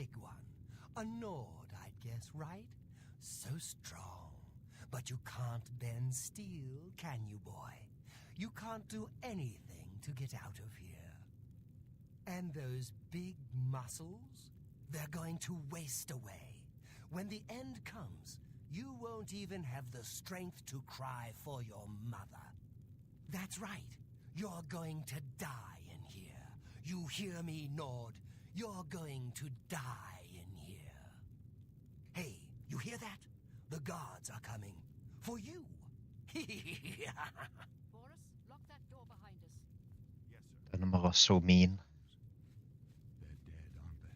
big one. A Nord, I'd guess, right? So strong. But you can't bend steel, can you, boy? You can't do anything to get out of here. And those big muscles? They're going to waste away. When the end comes, you won't even have the strength to cry for your mother. That's right. You're going to die in here. You hear me, Nord? You're going to die in here. Hey, you hear that? The guards are coming. For you. Boris, lock that door behind us. Yes, sir. Den var så mean. They're dead, aren't they?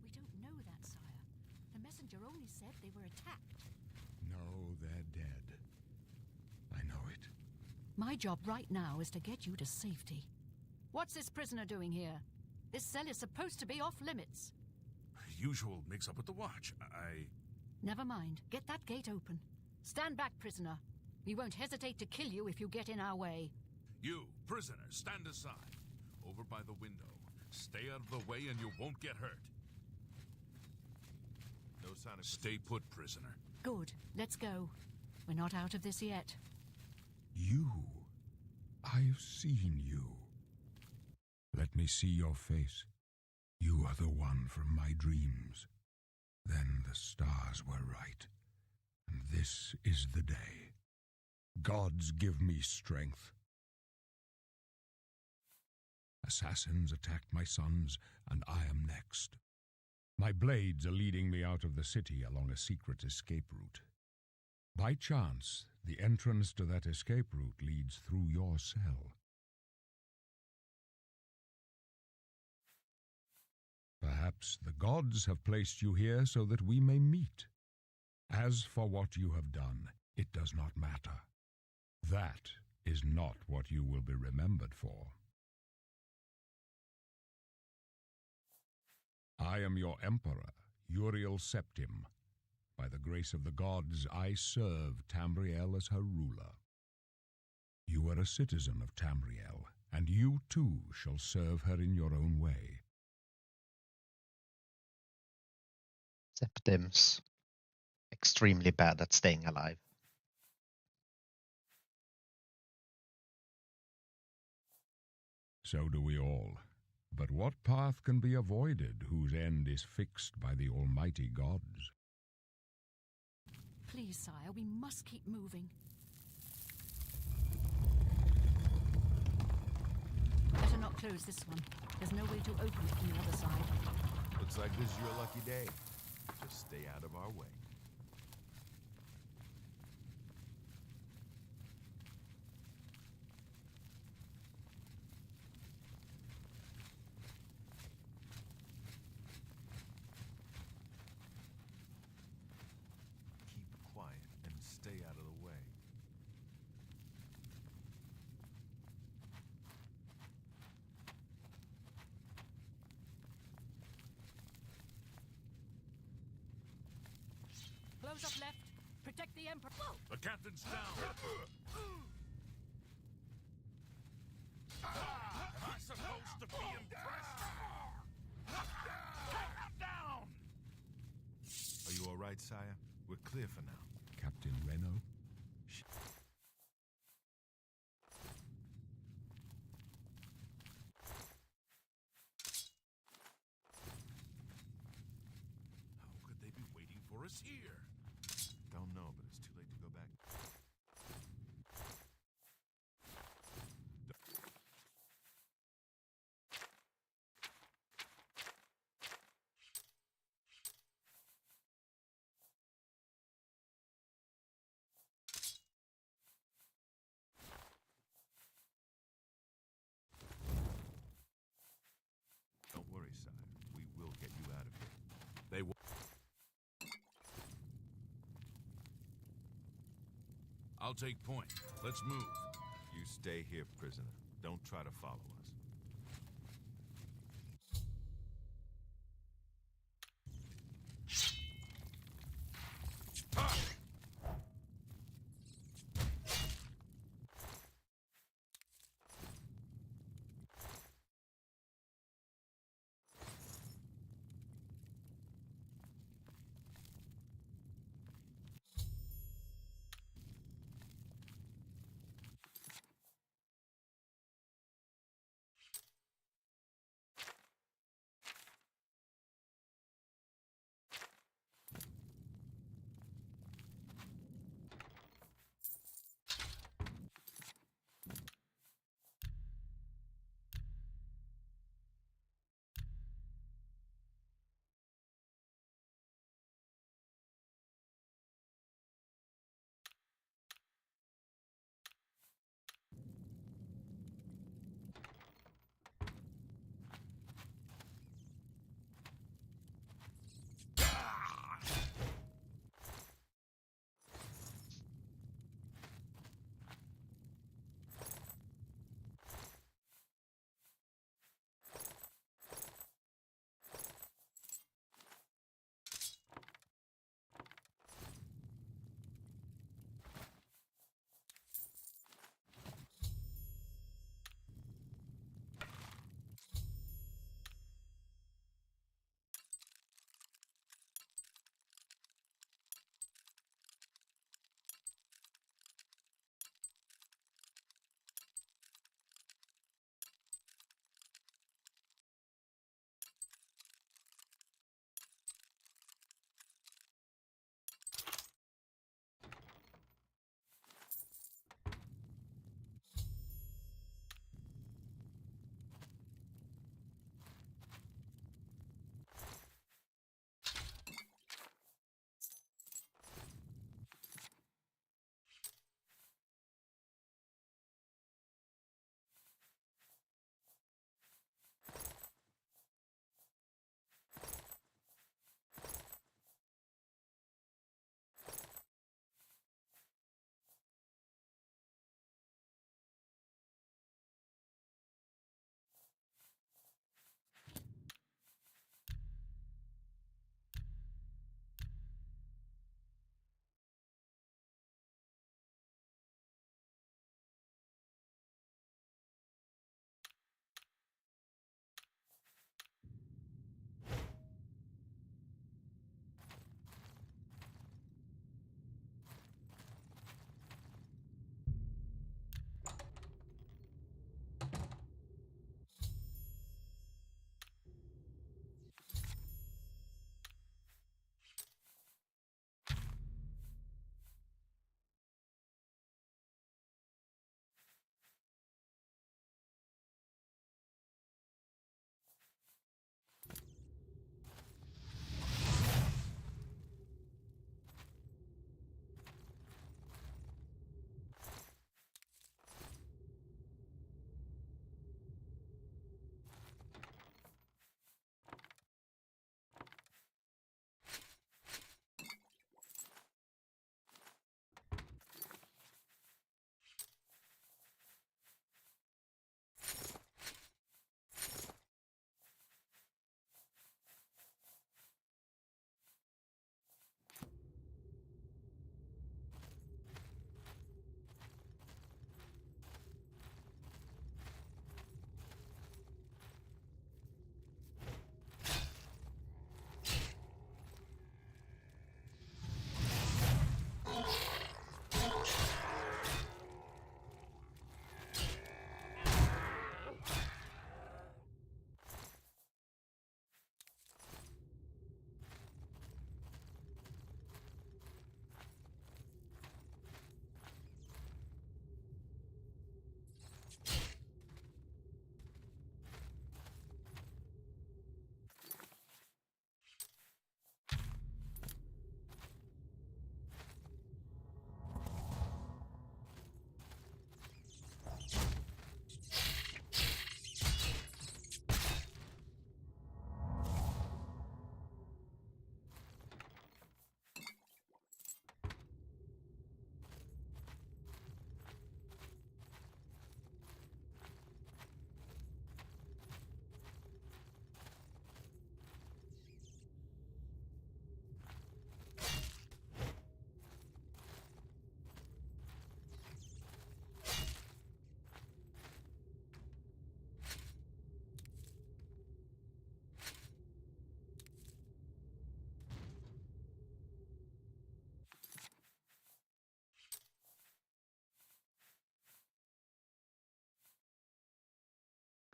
We don't know that, sire. The messenger only said they were attacked. No, they're dead. I know it. My job right now is to get you to safety. What's this prisoner doing here? This cell is supposed to be off limits. Usual mix-up with the watch. Never mind. Get that gate open. Stand back, prisoner. We won't hesitate to kill you if you get in our way. You, prisoner, stand aside. Over by the window. Stay out of the way and you won't get hurt. No sign of... Stay put, prisoner. Good. Let's go. We're not out of this yet. You. I've seen you. Let me see your face. You are the one from my dreams. Then the stars were right. And this is the day. Gods give me strength. Assassins attacked my sons, and I am next. My blades are leading me out of the city along a secret escape route. By chance, the entrance to that escape route leads through your cell. Perhaps the gods have placed you here so that we may meet. As for what you have done, it does not matter. That is not what you will be remembered for. I am your emperor, Uriel Septim. By the grace of the gods, I serve Tamriel as her ruler. You are a citizen of Tamriel, and you too shall serve her in your own way. Septims. Extremely bad at staying alive. So do we all. But what path can be avoided whose end is fixed by the almighty gods? Please, sire, we must keep moving. Better not close this one. There's no way to open it from the other side. Looks like this is your lucky day. Just stay out of our way. Keep quiet and stay out of the way. Close up left. Protect the Emperor. Whoa! The captain's down. Am I supposed to be impressed? Down! Are you all right, sire? We're clear for now. Captain Reno? How could they be waiting for us here? Don't know, but it's too late to go back. Don't worry, sire. We will get you out of here. They will. I'll take point. Let's move. You stay here, prisoner. Don't try to follow us.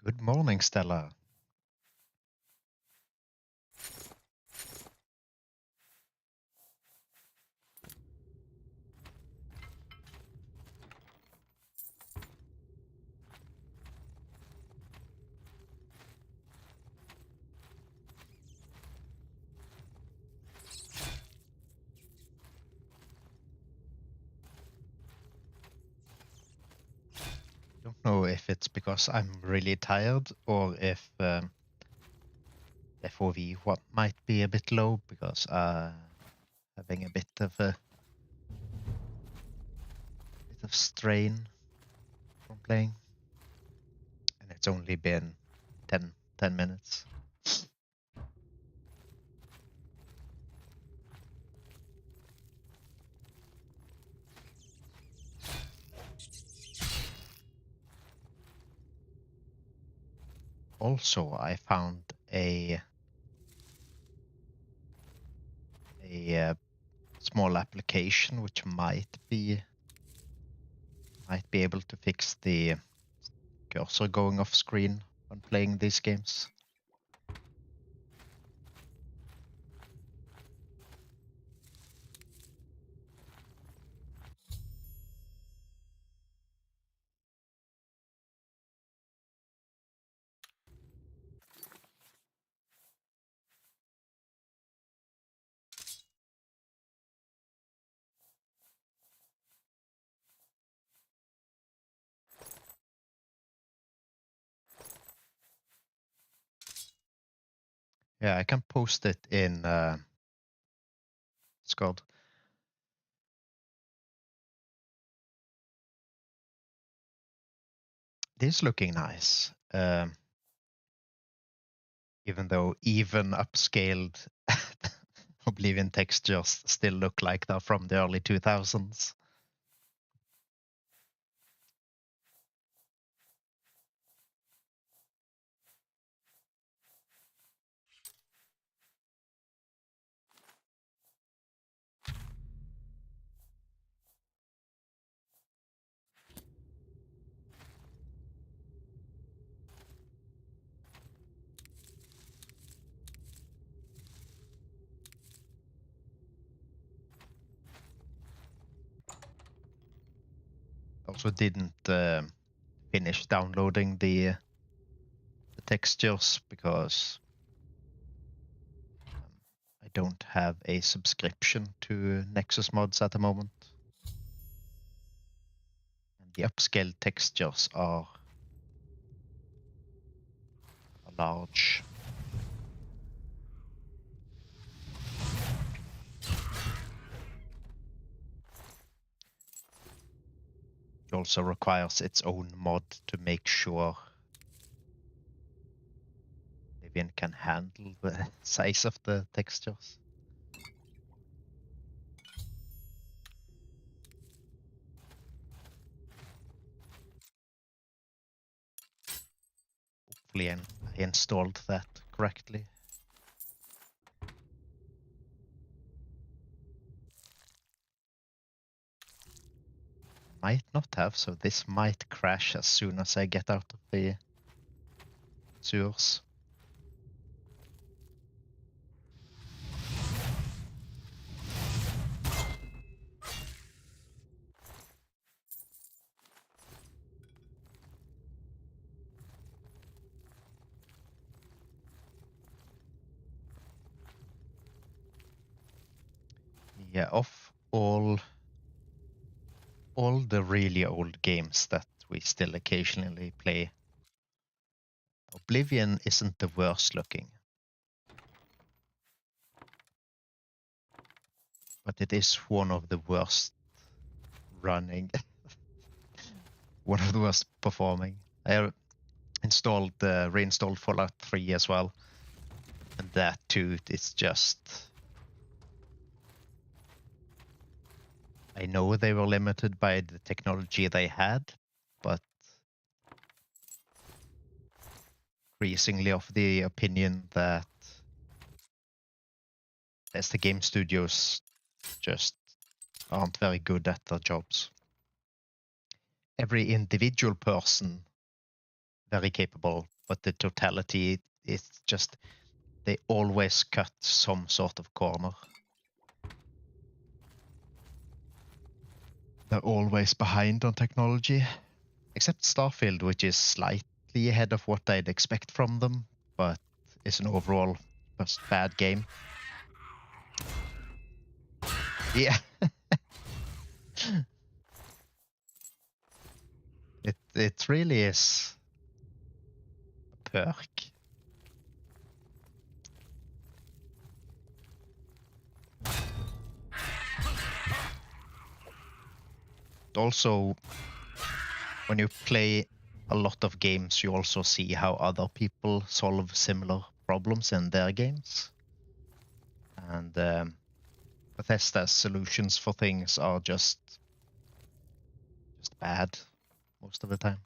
Good morning, Stella. Don't know if it's because I'm really tired or if FOV what might be a bit low because having a bit of strain from playing, and it's only been 10 minutes. Also, I found a small application which might be able to fix the cursor going off screen when playing these games. Yeah, I can post it in Discord. This is looking nice. Even though even upscaled Oblivion textures still look like they're from the early 2000s. Also didn't finish downloading the textures because I don't have a subscription to Nexus mods at the moment. And the upscaled textures are large. It also requires its own mod to make sure Oblivion can handle the size of the textures. Hopefully I installed that correctly. Might not have, so this might crash as soon as I get out of the sewers. Yeah, of all the really old games that we still occasionally play, Oblivion isn't the worst looking. But it is one of the worst running. One of the worst performing. I reinstalled Fallout 3 as well. And that too is just... I know they were limited by the technology they had, but increasingly of the opinion that as the game studios just aren't very good at their jobs. Every individual person, very capable, but the totality is just they always cut some sort of corner. They're always behind on technology, except Starfield, which is slightly ahead of what I'd expect from them, but it's an overall just bad game. Yeah. It really is a perk. Also, when you play a lot of games, you also see how other people solve similar problems in their games. And Bethesda's solutions for things are just bad most of the time.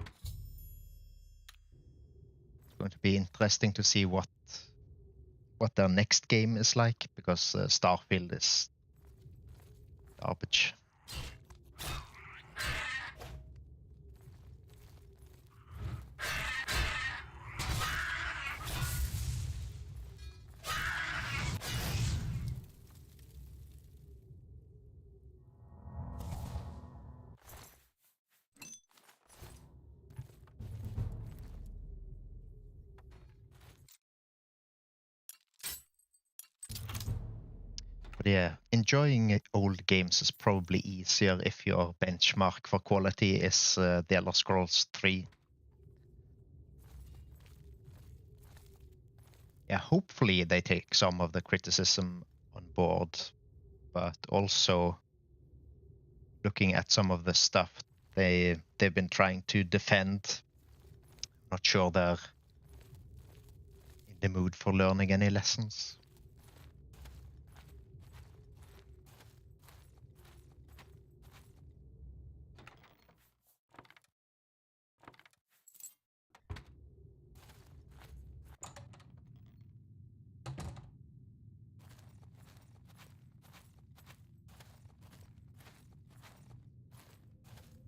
It's going to be interesting to see what their next game is like, because Starfield is garbage. But yeah, enjoying old games is probably easier if your benchmark for quality is The Elder Scrolls 3. Yeah, hopefully they take some of the criticism on board, but also looking at some of the stuff they've been trying to defend. Not sure they're in the mood for learning any lessons.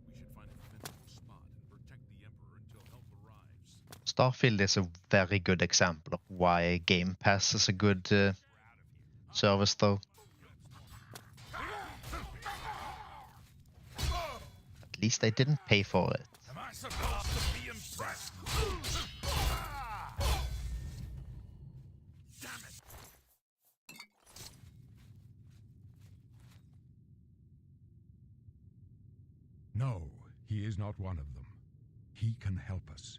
We should find a defensible spot and protect the Emperor until help arrives. Starfield is a very good example of why Game Pass is a good service, though. At least they didn't pay for it. Am I supposed to be impressed? Damn it! No, he is not one of them. He can help us.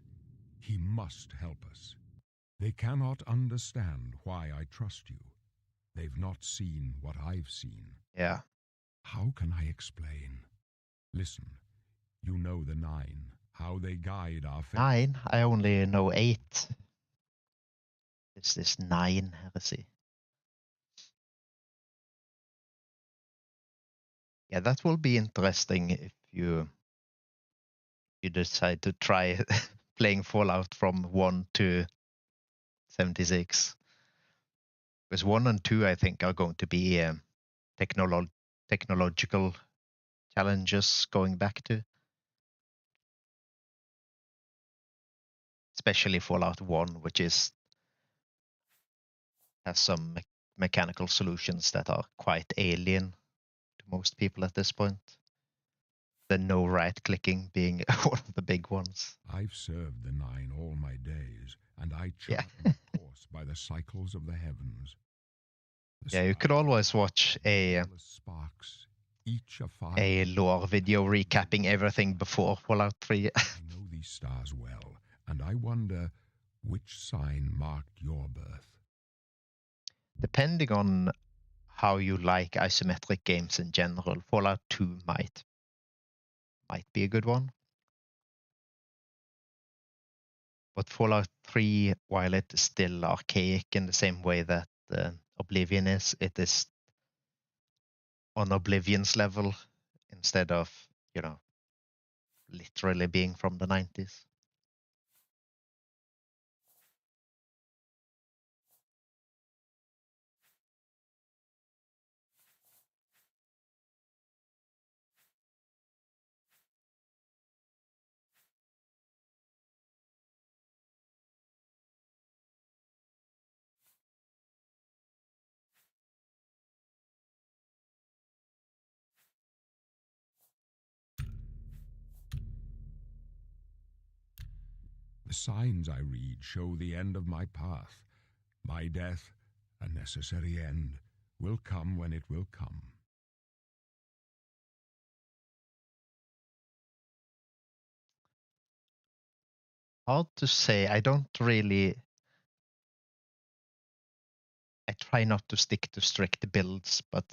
He must help us. They cannot understand why I trust you. They've not seen what I've seen. Yeah. How can I explain? Listen, you know the Nine, how they guide our faith. 9? I only know 8. It's this 9 heresy. Yeah, that will be interesting if you decide to try playing Fallout from 1 to 76. Because 1 and 2, I think, are going to be technological challenges going back to. Especially Fallout 1, which has some mechanical solutions that are quite alien to most people at this point. The no right-clicking being one of the big ones. I've served the Nine all my days, and I Yeah. chart my course by the cycles of the heavens. The Yeah, you could stars always watch a are sparks, each a fire. lore video recapping everything before Fallout 3. I know these stars well, and I wonder which sign marked your birth. Depending on how you like isometric games in general, Fallout 2 might be a good one. But Fallout 3, while it is still archaic in the same way that Oblivion is, it is on Oblivion's level instead of, literally being from the 90s. signs I read show the end of my path. My death, a necessary end, will come when it will come. Hard to say. I try not to stick to strict builds, but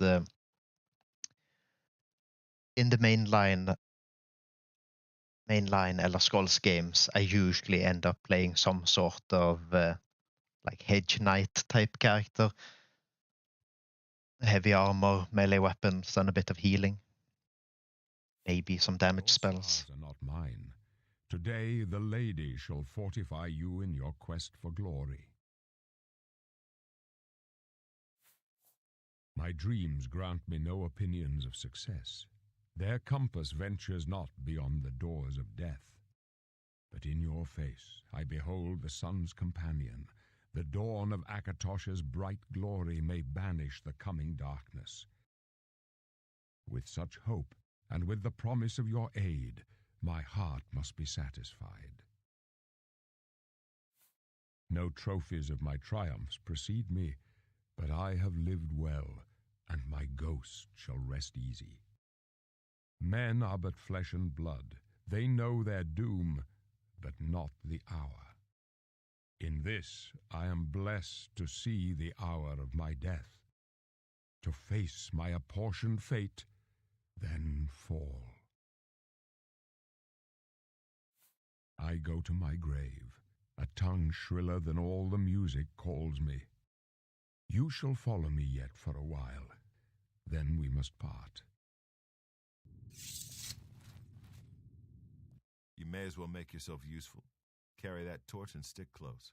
in the mainline Elder Scrolls games, I usually end up playing some sort of like Hedge Knight type character. Heavy armor, melee weapons, and a bit of healing. Maybe some damage Your spells. scars are not mine. Today the lady shall fortify you in your quest for glory. My dreams grant me no opinions of success. Their compass ventures not beyond the doors of death. But in your face I behold the sun's companion. The dawn of Akatosh's bright glory may banish the coming darkness. With such hope, and with the promise of your aid, my heart must be satisfied. No trophies of my triumphs precede me, but I have lived well, and my ghost shall rest easy. Men are but flesh and blood. They know their doom, but not the hour. In this I am blessed to see the hour of my death, to face my apportioned fate, then fall. I go to my grave. A tongue shriller than all the music calls me. You shall follow me yet for a while, then we must part. You may as well make yourself useful. Carry that torch and stick close.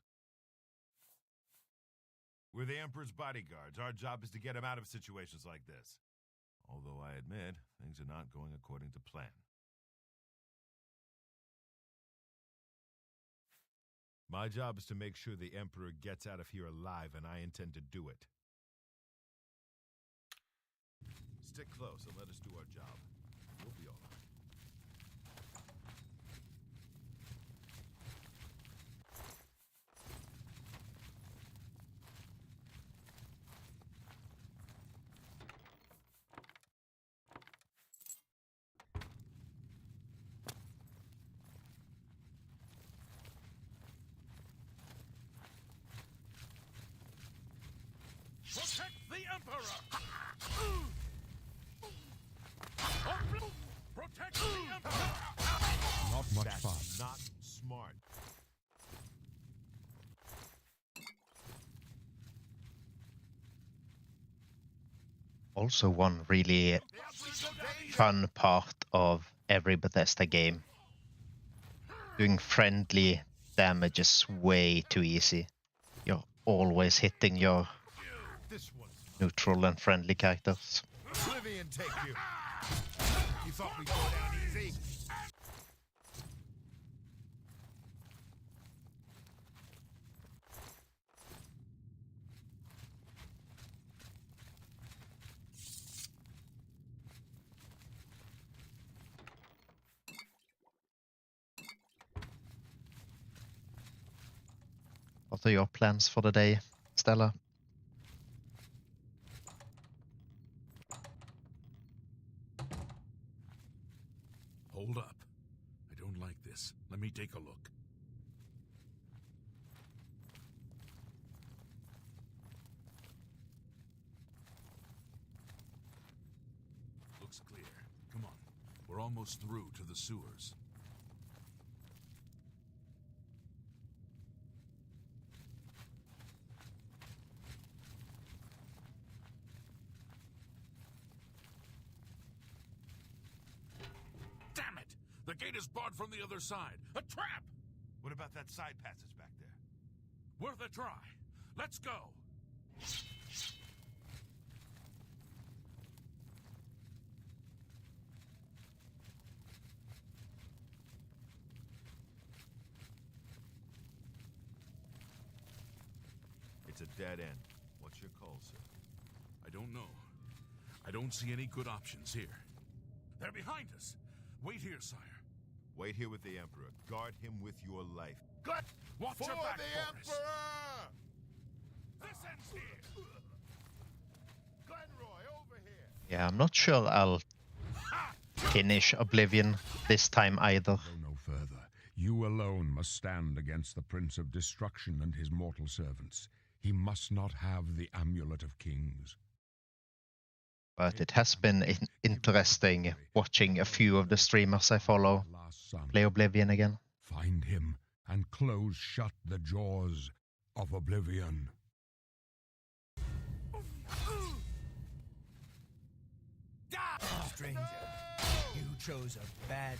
We're the Emperor's bodyguards. Our job is to get him out of situations like this. Although I admit, things are not going according to plan. My job is to make sure the Emperor gets out of here alive, and I intend to do it. Stick close and let us do our job. We'll be all right. Protect the Emperor! Protect the Emperor! Not much That's fun. not smart. Also, one really fun part of every Bethesda game. Doing friendly damage is way too easy. You're always hitting your This one's neutral and friendly characters. Oblivion take you. You thought we'd go down easy? What are your plans for the day, Stella? Hold up. I don't like this. Let me take a look. Looks clear. Come on. We're almost through to the sewers. Damn it! The gate is barred from the other side. A trap! What about that side passage back there? Worth a try. Let's go. It's a dead end. What's your call, sir? I don't know. I don't see any good options here. They're behind us. Wait here, sire. Wait here with the Emperor. Guard him with your life. Good. Watch For your back, the Boris. Emperor! This ends here. Glenroy, over here! Yeah, I'm not sure I'll finish Oblivion this time either. Go no further. You alone must stand against the Prince of Destruction and his mortal servants. He must not have the Amulet of Kings. But it has been interesting watching a few of the streamers I follow Last son. play Oblivion again. Find him and close shut the jaws of Oblivion. Stranger, you chose a bad...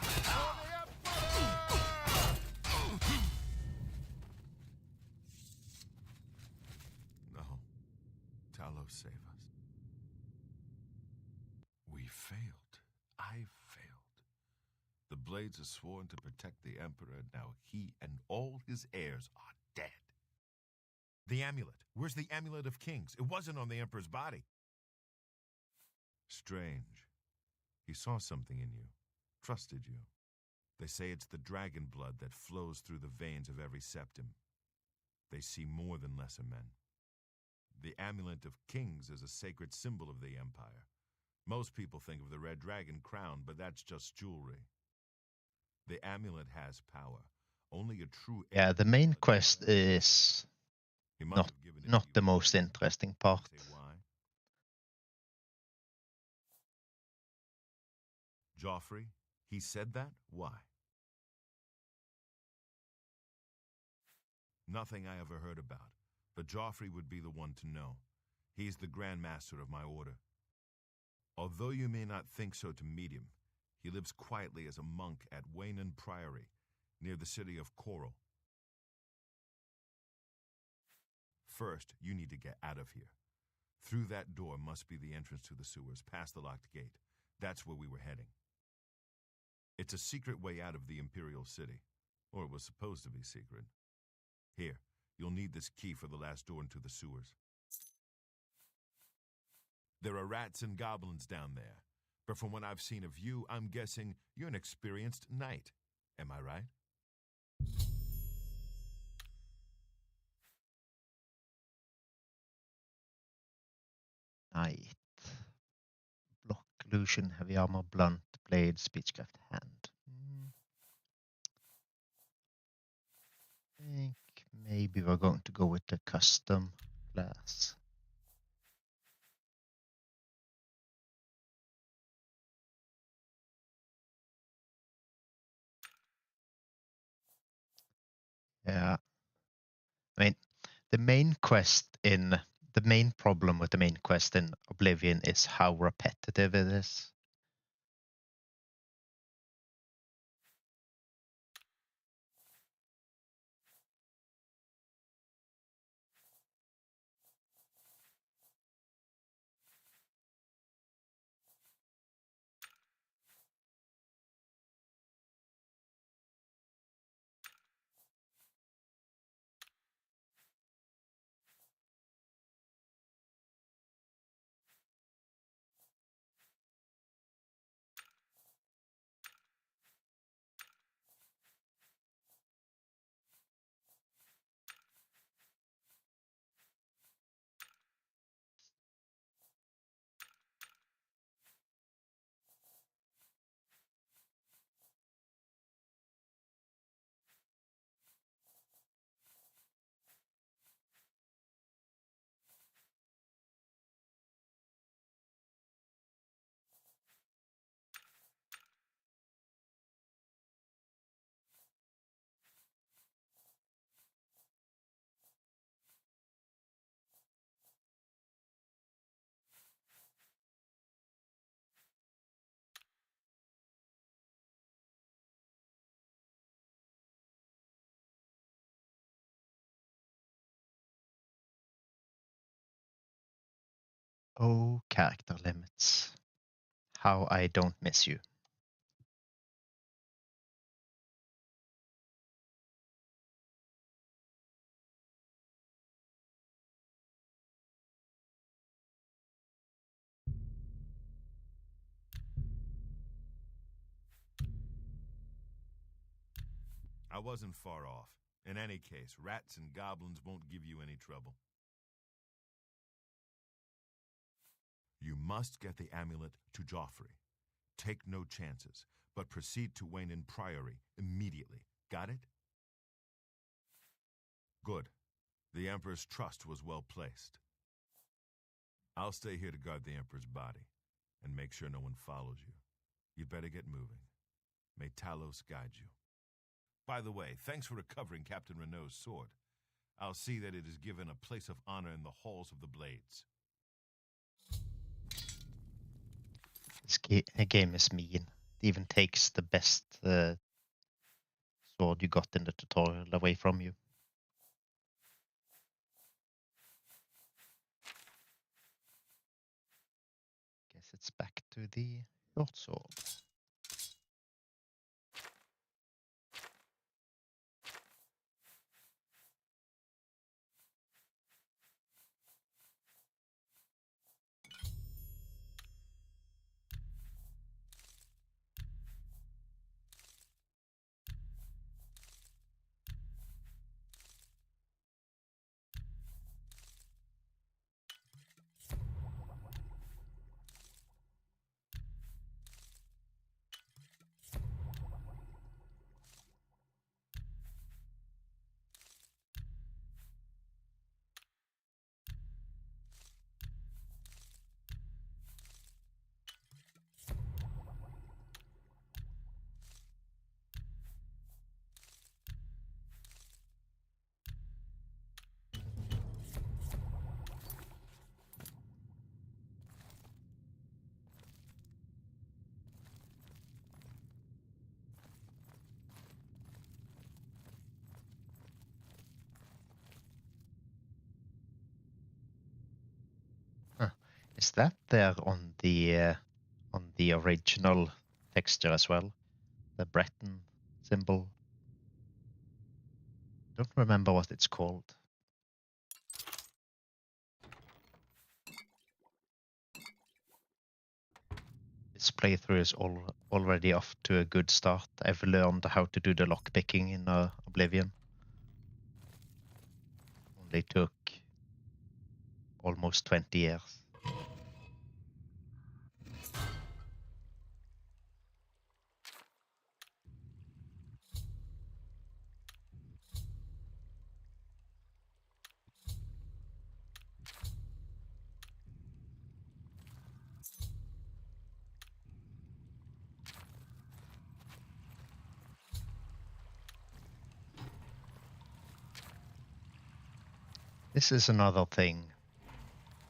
No. Talos, save us. We failed. I failed. The Blades are sworn to protect the Emperor, and now he and all his heirs are dead. The amulet. Where's the Amulet of Kings? It wasn't on the Emperor's body. Strange. He saw something in you. Trusted you. They say it's the dragon blood that flows through the veins of every septim. They see more than lesser men. The Amulet of Kings is a sacred symbol of the Empire. Most people think of the red dragon crown, but that's just jewelry. The amulet has power. Only a true... Yeah, the main quest is He must not have given it not to you the in most secret. interesting part. Say why? Joffrey, he said that? Why? Nothing I ever heard about, but Joffrey would be the one to know. He's the Grand Master of my order. Although you may not think so to meet him, he lives quietly as a monk at Waynon Priory, near the city of Coral. First, you need to get out of here. Through that door must be the entrance to the sewers, past the locked gate. That's where we were heading. It's a secret way out of the Imperial City, or it was supposed to be secret. Here, you'll need this key for the last door into the sewers. There are rats and goblins down there, but from what I've seen of you, I'm guessing you're an experienced knight. Am I right? Knight. Block, illusion, heavy armor, blunt, blade, speechcraft, hand. I think maybe we're going to go with the custom class. Yeah. I mean, the main problem with the main quest in Oblivion is how repetitive it is. Oh, character limits. How I don't miss you. I wasn't far off. In any case, rats and goblins won't give you any trouble. You must get the amulet to Joffrey. Take no chances, but proceed to Wayne Priory immediately. Got it? Good. The Emperor's trust was well placed. I'll stay here to guard the Emperor's body, and make sure no one follows you. You'd better get moving. May Talos guide you. By the way, thanks for recovering Captain Renault's sword. I'll see that it is given a place of honor in the halls of the Blades. This game is mean. It even takes the best sword you got in the tutorial away from you. Guess it's back to the short sword. Is that there on the original texture as well? The Breton symbol. Don't remember what it's called. This playthrough is already off to a good start. I've learned how to do the lockpicking in Oblivion. Only took almost 20 years. This is another thing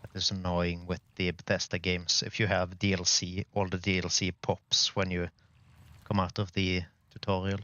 that is annoying with the Bethesda games. If you have DLC, all the DLC pops when you come out of the tutorial.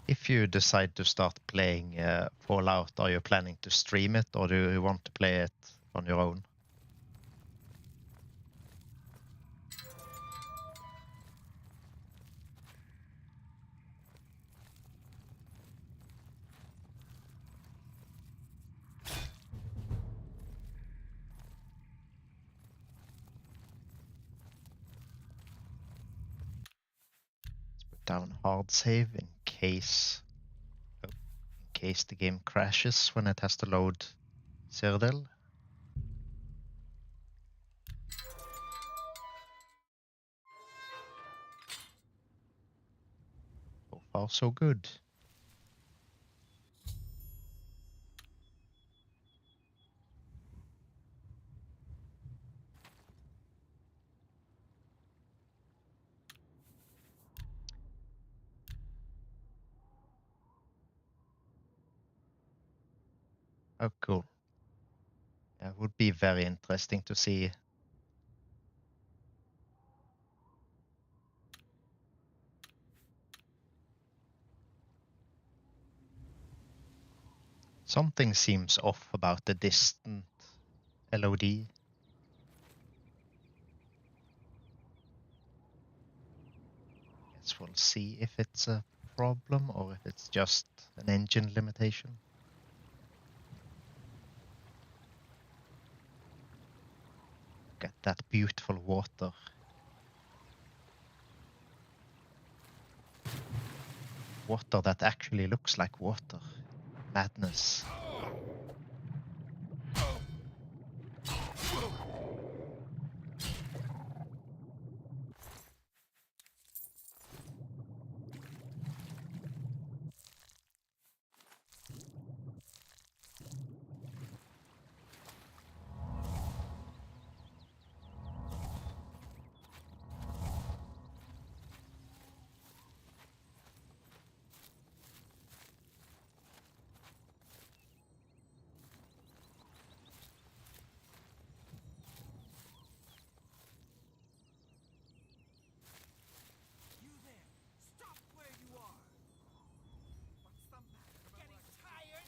If you decide to start playing Fallout, are you planning to stream it, or do you want to play it on your own? Let's put down hard save in case the game crashes when it has to load Cyrodiil. So far, so good. Oh, cool. Yeah, it would be very interesting to see. Something seems off about the distant LOD. Guess we'll see if it's a problem or if it's just an engine limitation. Look at that beautiful water. Water that actually looks like water. Madness. You there! Stop where you are! What's the matter? Getting tired?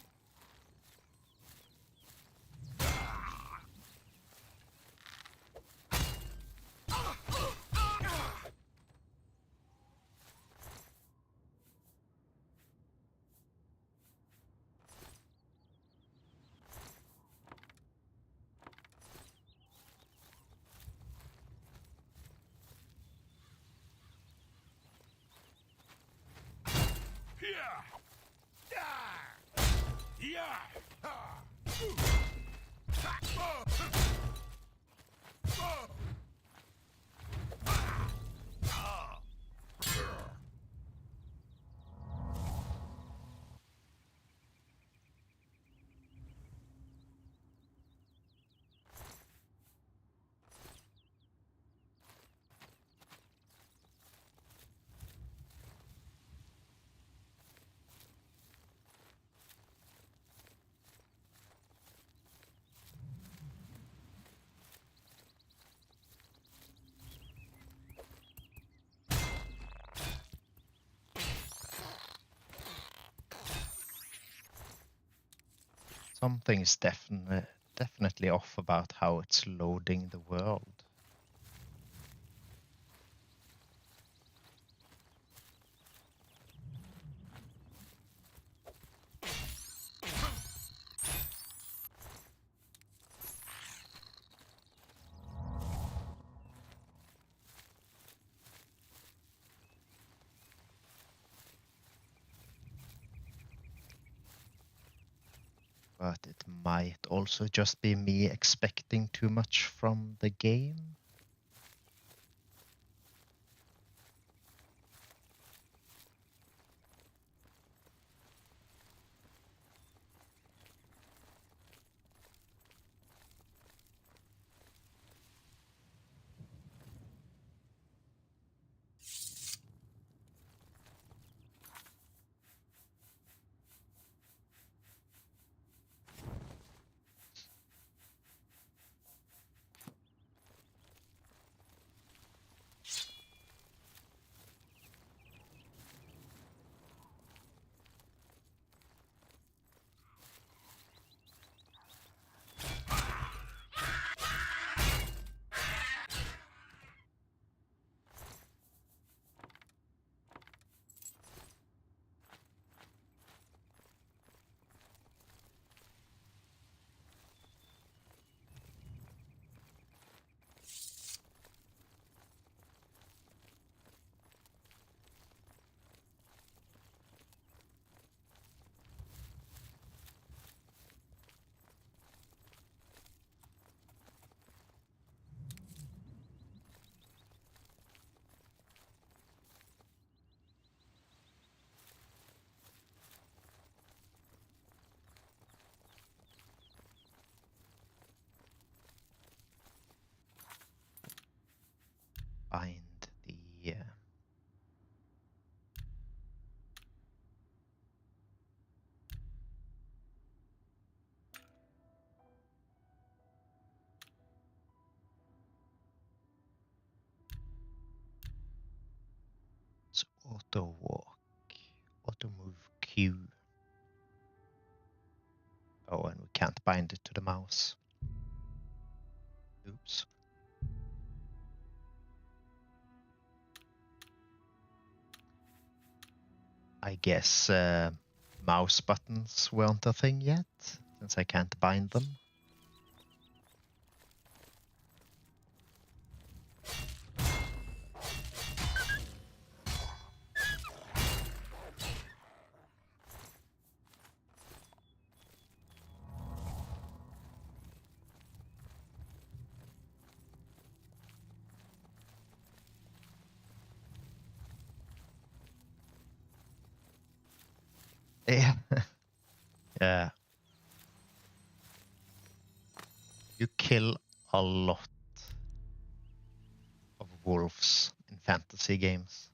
Something's definitely off about how it's loading the world. But it might also just be me expecting too much from the game. Auto walk. Auto move Q. Oh, and we can't bind it to the mouse. Oops. I guess mouse buttons weren't a thing yet, since I can't bind them. Yeah. Yeah. You kill a lot of wolves in fantasy games.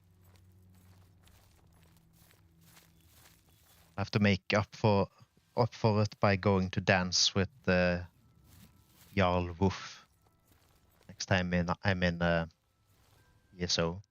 I have to make up for it by going to dance with the Jarl Wolf next time I'm in ESO.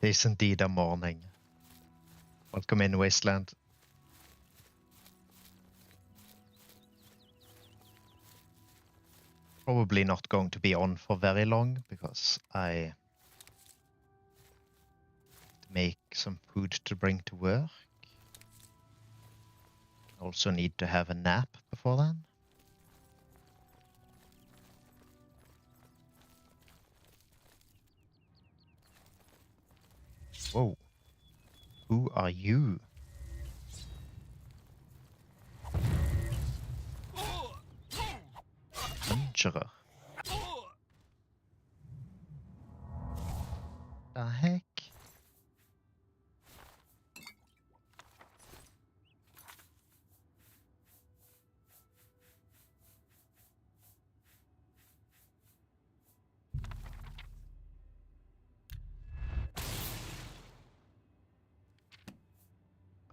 It is indeed a morning. Welcome in, Wasteland. Probably not going to be on for very long because I have to make some food to bring to work. Also need to have a nap before then. Whoa. Who are you? Conjurer. The heck?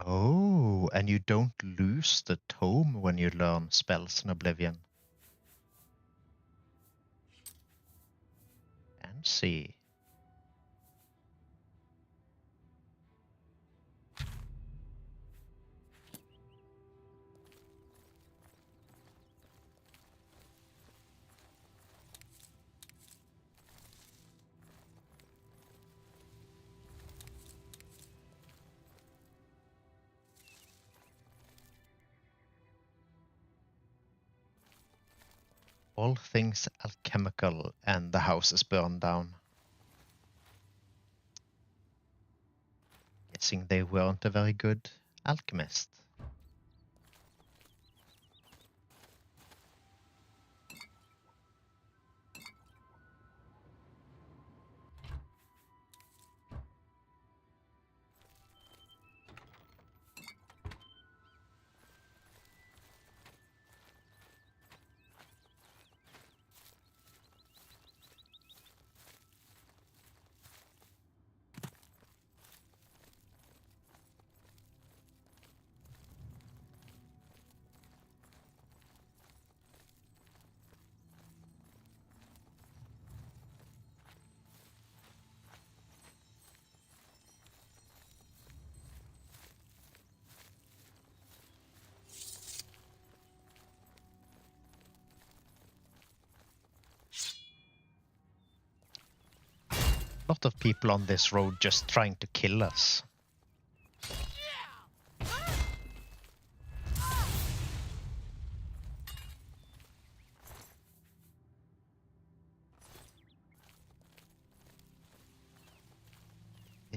Oh, and you don't lose the tome when you learn spells in Oblivion. Fancy. All things alchemical, and the house is burned down. Guessing they weren't a very good alchemist. A lot of people on this road just trying to kill us.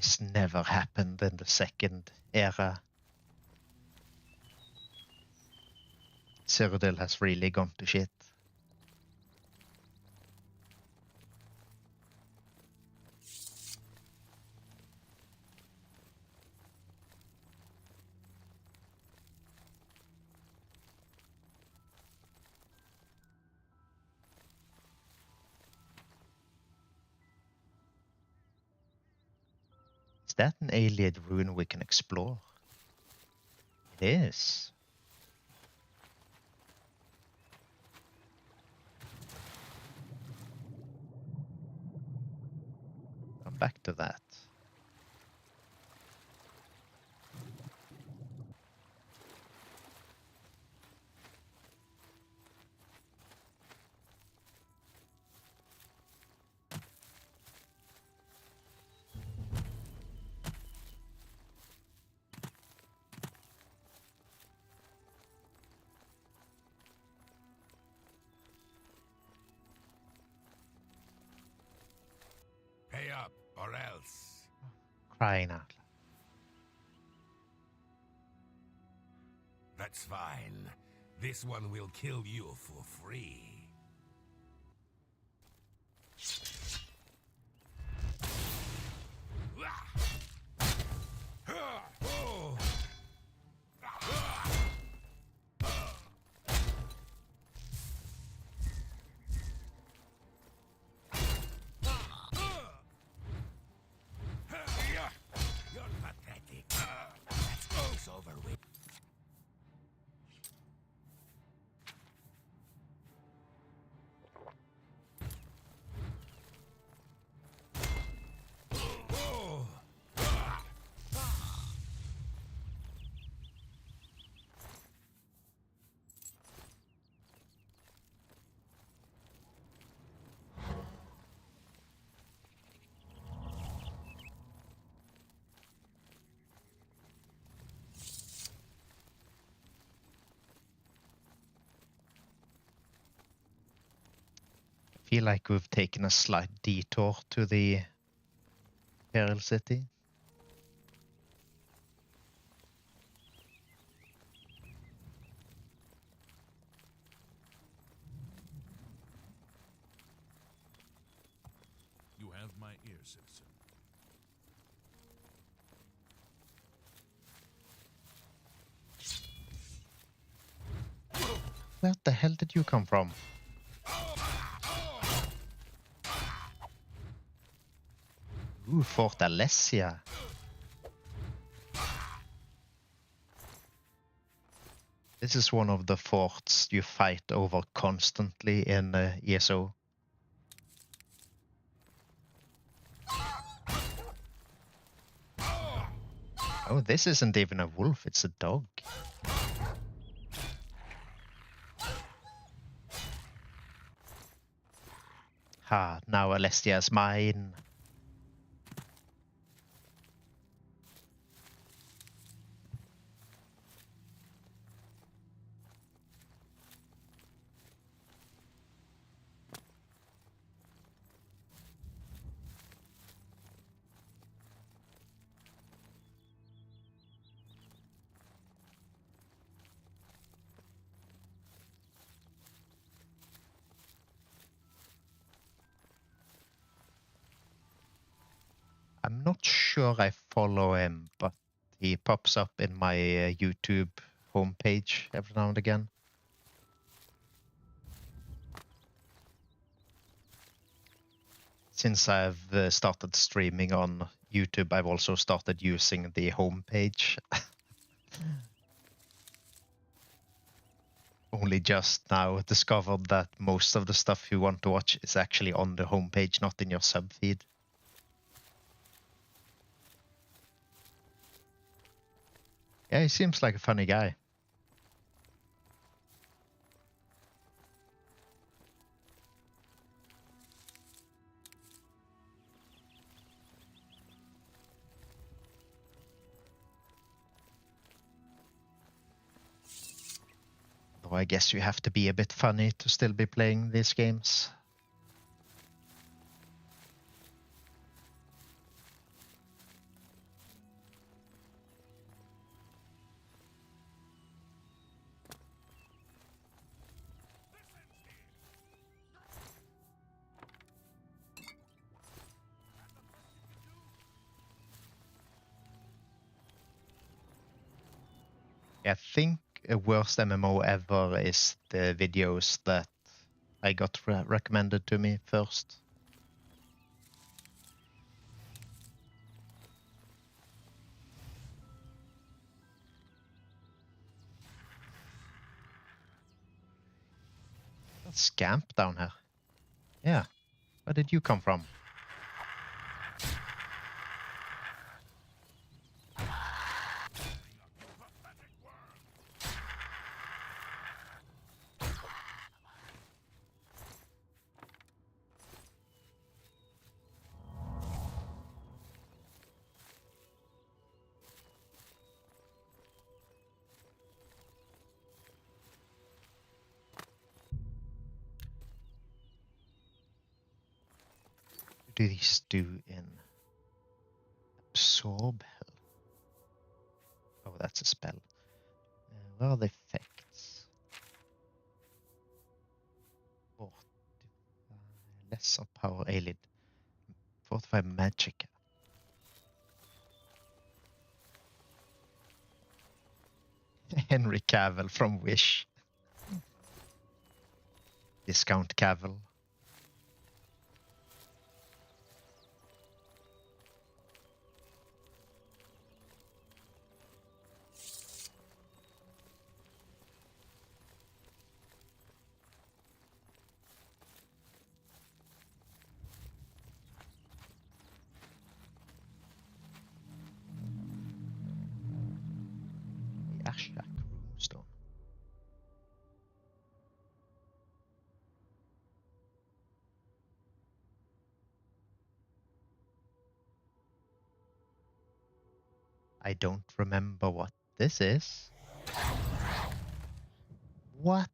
This never happened in the second era. Cyrodiil has really gone to shit. Is that an alien ruin we can explore? It is. Come back to that. Pay up, or else. Crying out loud. That's fine. This one will kill you for free. You're pathetic. Let's get this over with. I feel like we've taken a slight detour to the Imperial City. You have my ear, citizen. Where the hell did you come from? Ooh, Fort Alessia. This is one of the forts you fight over constantly in ESO. Oh, this isn't even a wolf, it's a dog. Ha, now Alessia is mine. I'm not sure I follow him, but he pops up in my YouTube homepage every now and again. Since I've started streaming on YouTube, I've also started using the homepage. Only just now discovered that most of the stuff you want to watch is actually on the homepage, not in your sub feed. Yeah, he seems like a funny guy. Though I guess you have to be a bit funny to still be playing these games. I think a worst MMO ever is the videos that I got recommended to me first. That's Scamp down here. Yeah. Where did you come from? What do these do in Absorb Hell? Oh, that's a spell. Where are the effects? Lesser power alien. Fortify magic. Henry Cavill from Wish. Discount Cavill. The Ashak Runestone. I don't remember what this is. What?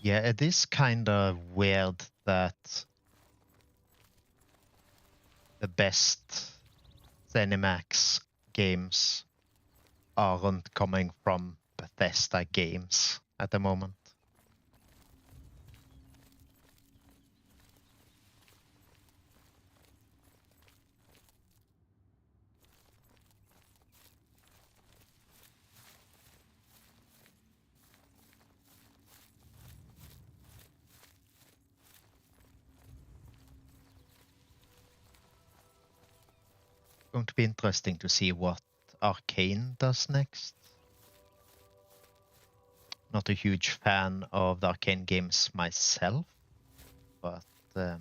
Yeah, it is kind of weird that the best ZeniMax games aren't coming from Bethesda games at the moment. Going to be interesting to see what Arcane does next. Not a huge fan of the Arcane games myself, but they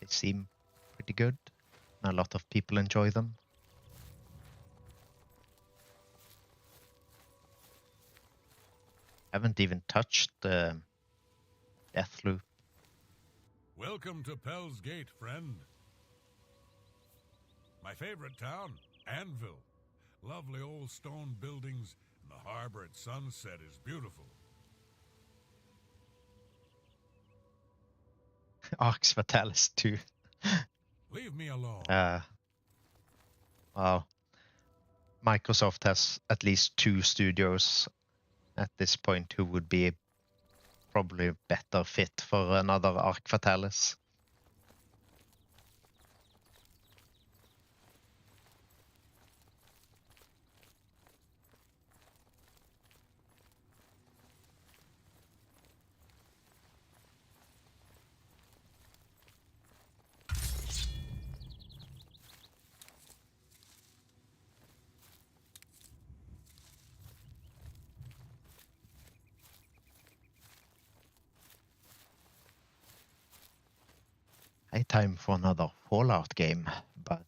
seem pretty good. A lot of people enjoy them. Haven't even touched the Deathloop. Welcome to Pell's Gate, friend. My favorite town, Anvil. Lovely old stone buildings, and the harbor at sunset is beautiful. Arx Fatalis 2. Leave me alone. Well, Microsoft has at least 2 studios at this point who would be probably a better fit for another Arc Fatalis. High time for another Fallout game, but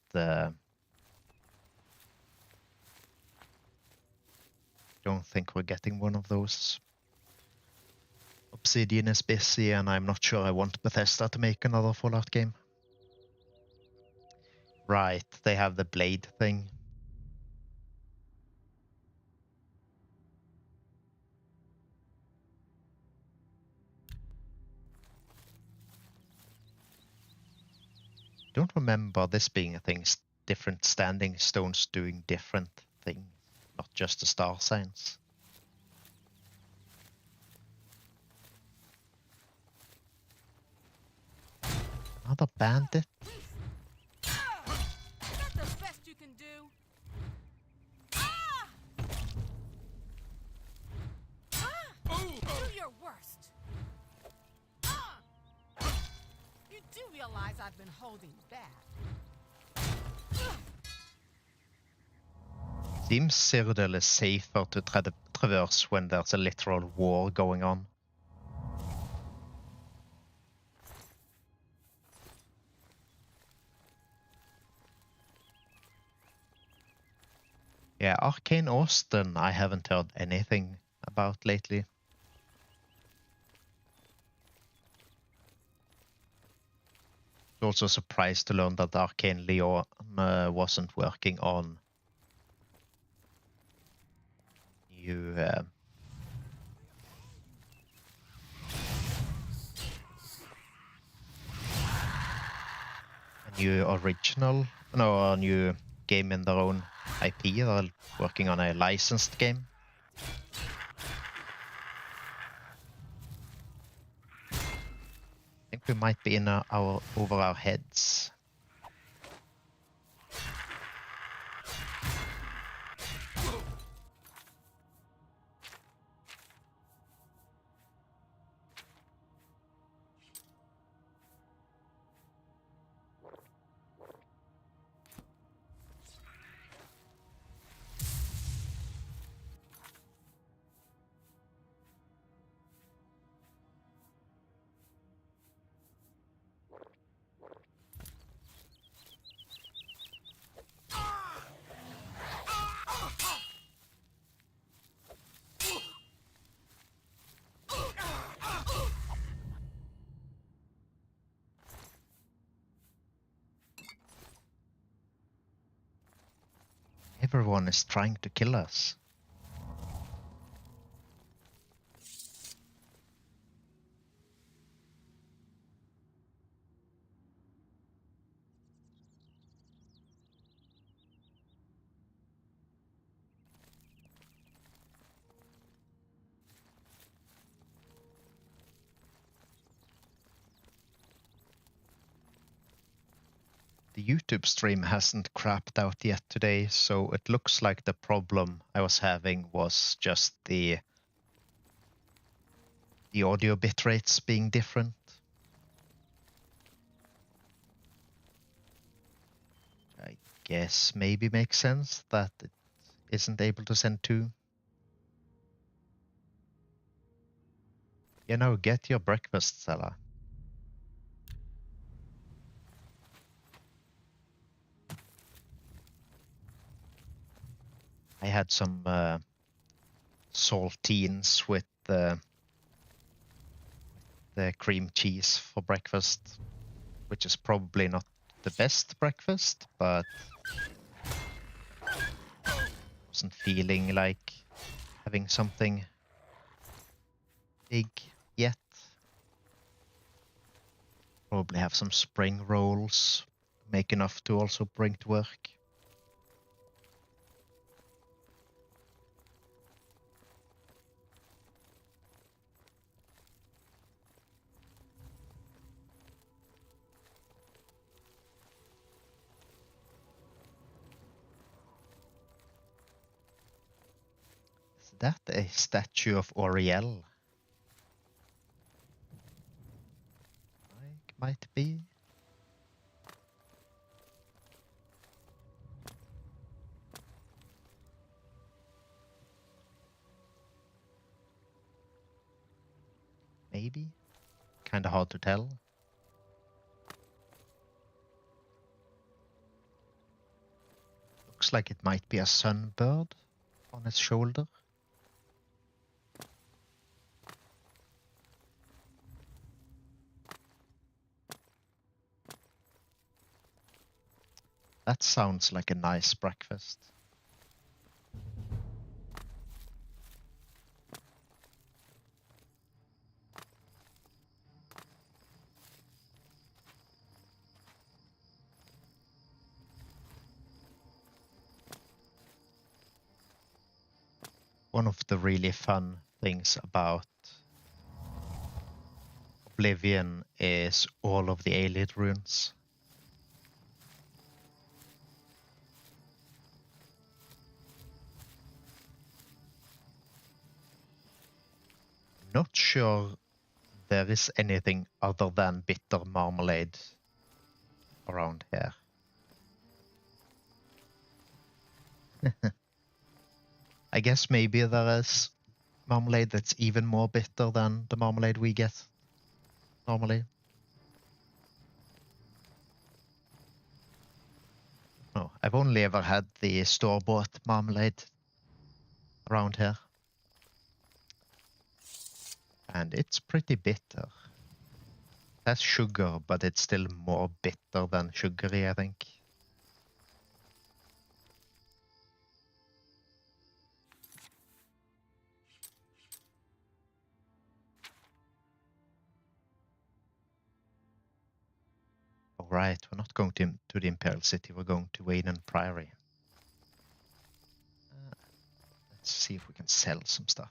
don't think we're getting one of those. Obsidian is busy, and I'm not sure I want Bethesda to make another Fallout game. Right, they have the Blade thing. Don't remember this being a thing different standing stones doing different things, not just the star signs. Another bandit? That's the best you can do. Do your worst. You do realize I've been holding back. Seems Cyrodiil is safer to traverse when there's a literal war going on. Yeah, Arcane Austin I haven't heard anything about lately. Also surprised to learn that Arcane Leon wasn't working on new a new original, no, a new game in their own IP. They're working on a licensed game. I think we might be in over our heads. Everyone is trying to kill us. The YouTube stream hasn't crapped out yet today, so it looks like the problem I was having was just the audio bit rates being different. I guess maybe makes sense that it isn't able to send to. You know, get your breakfast, Stella. I had some saltines with the cream cheese for breakfast, which is probably not the best breakfast, but wasn't feeling like having something big yet. Probably have some spring rolls, make enough to also bring to work. Is that a statue of Oriel? Might be. Maybe. Kinda hard to tell. Looks like it might be a sunbird on its shoulder. That sounds like a nice breakfast. one of the really fun things about Oblivion is all of the Aelid runes. Not sure there is anything other than bitter marmalade around here. I guess maybe there is marmalade that's even more bitter than the marmalade we get normally. No, I've only ever had the store-bought marmalade around here. And it's pretty bitter. It has sugar, but it's still more bitter than sugary, I think. Alright, we're not going to the Imperial City, we're going to Wayne Priory. Let's see if we can sell some stuff.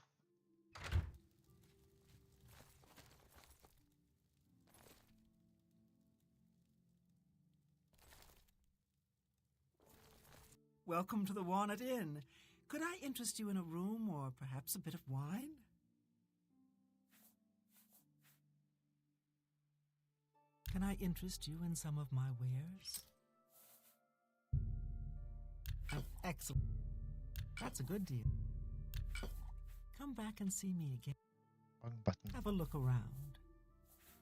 Welcome to the Walnut Inn. Could I interest you in a room or perhaps a bit of wine? Can I interest you in some of my wares? Oh, excellent. That's a good deal. Come back and see me again. Wrong button. Have a look around.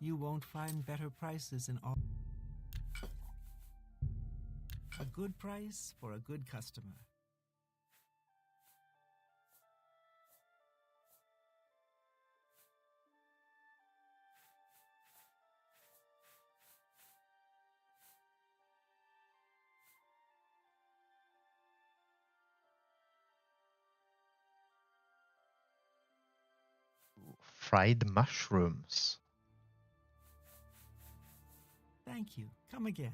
You won't find better prices in all. A good price for a good customer. Fried mushrooms. Thank you. Come again.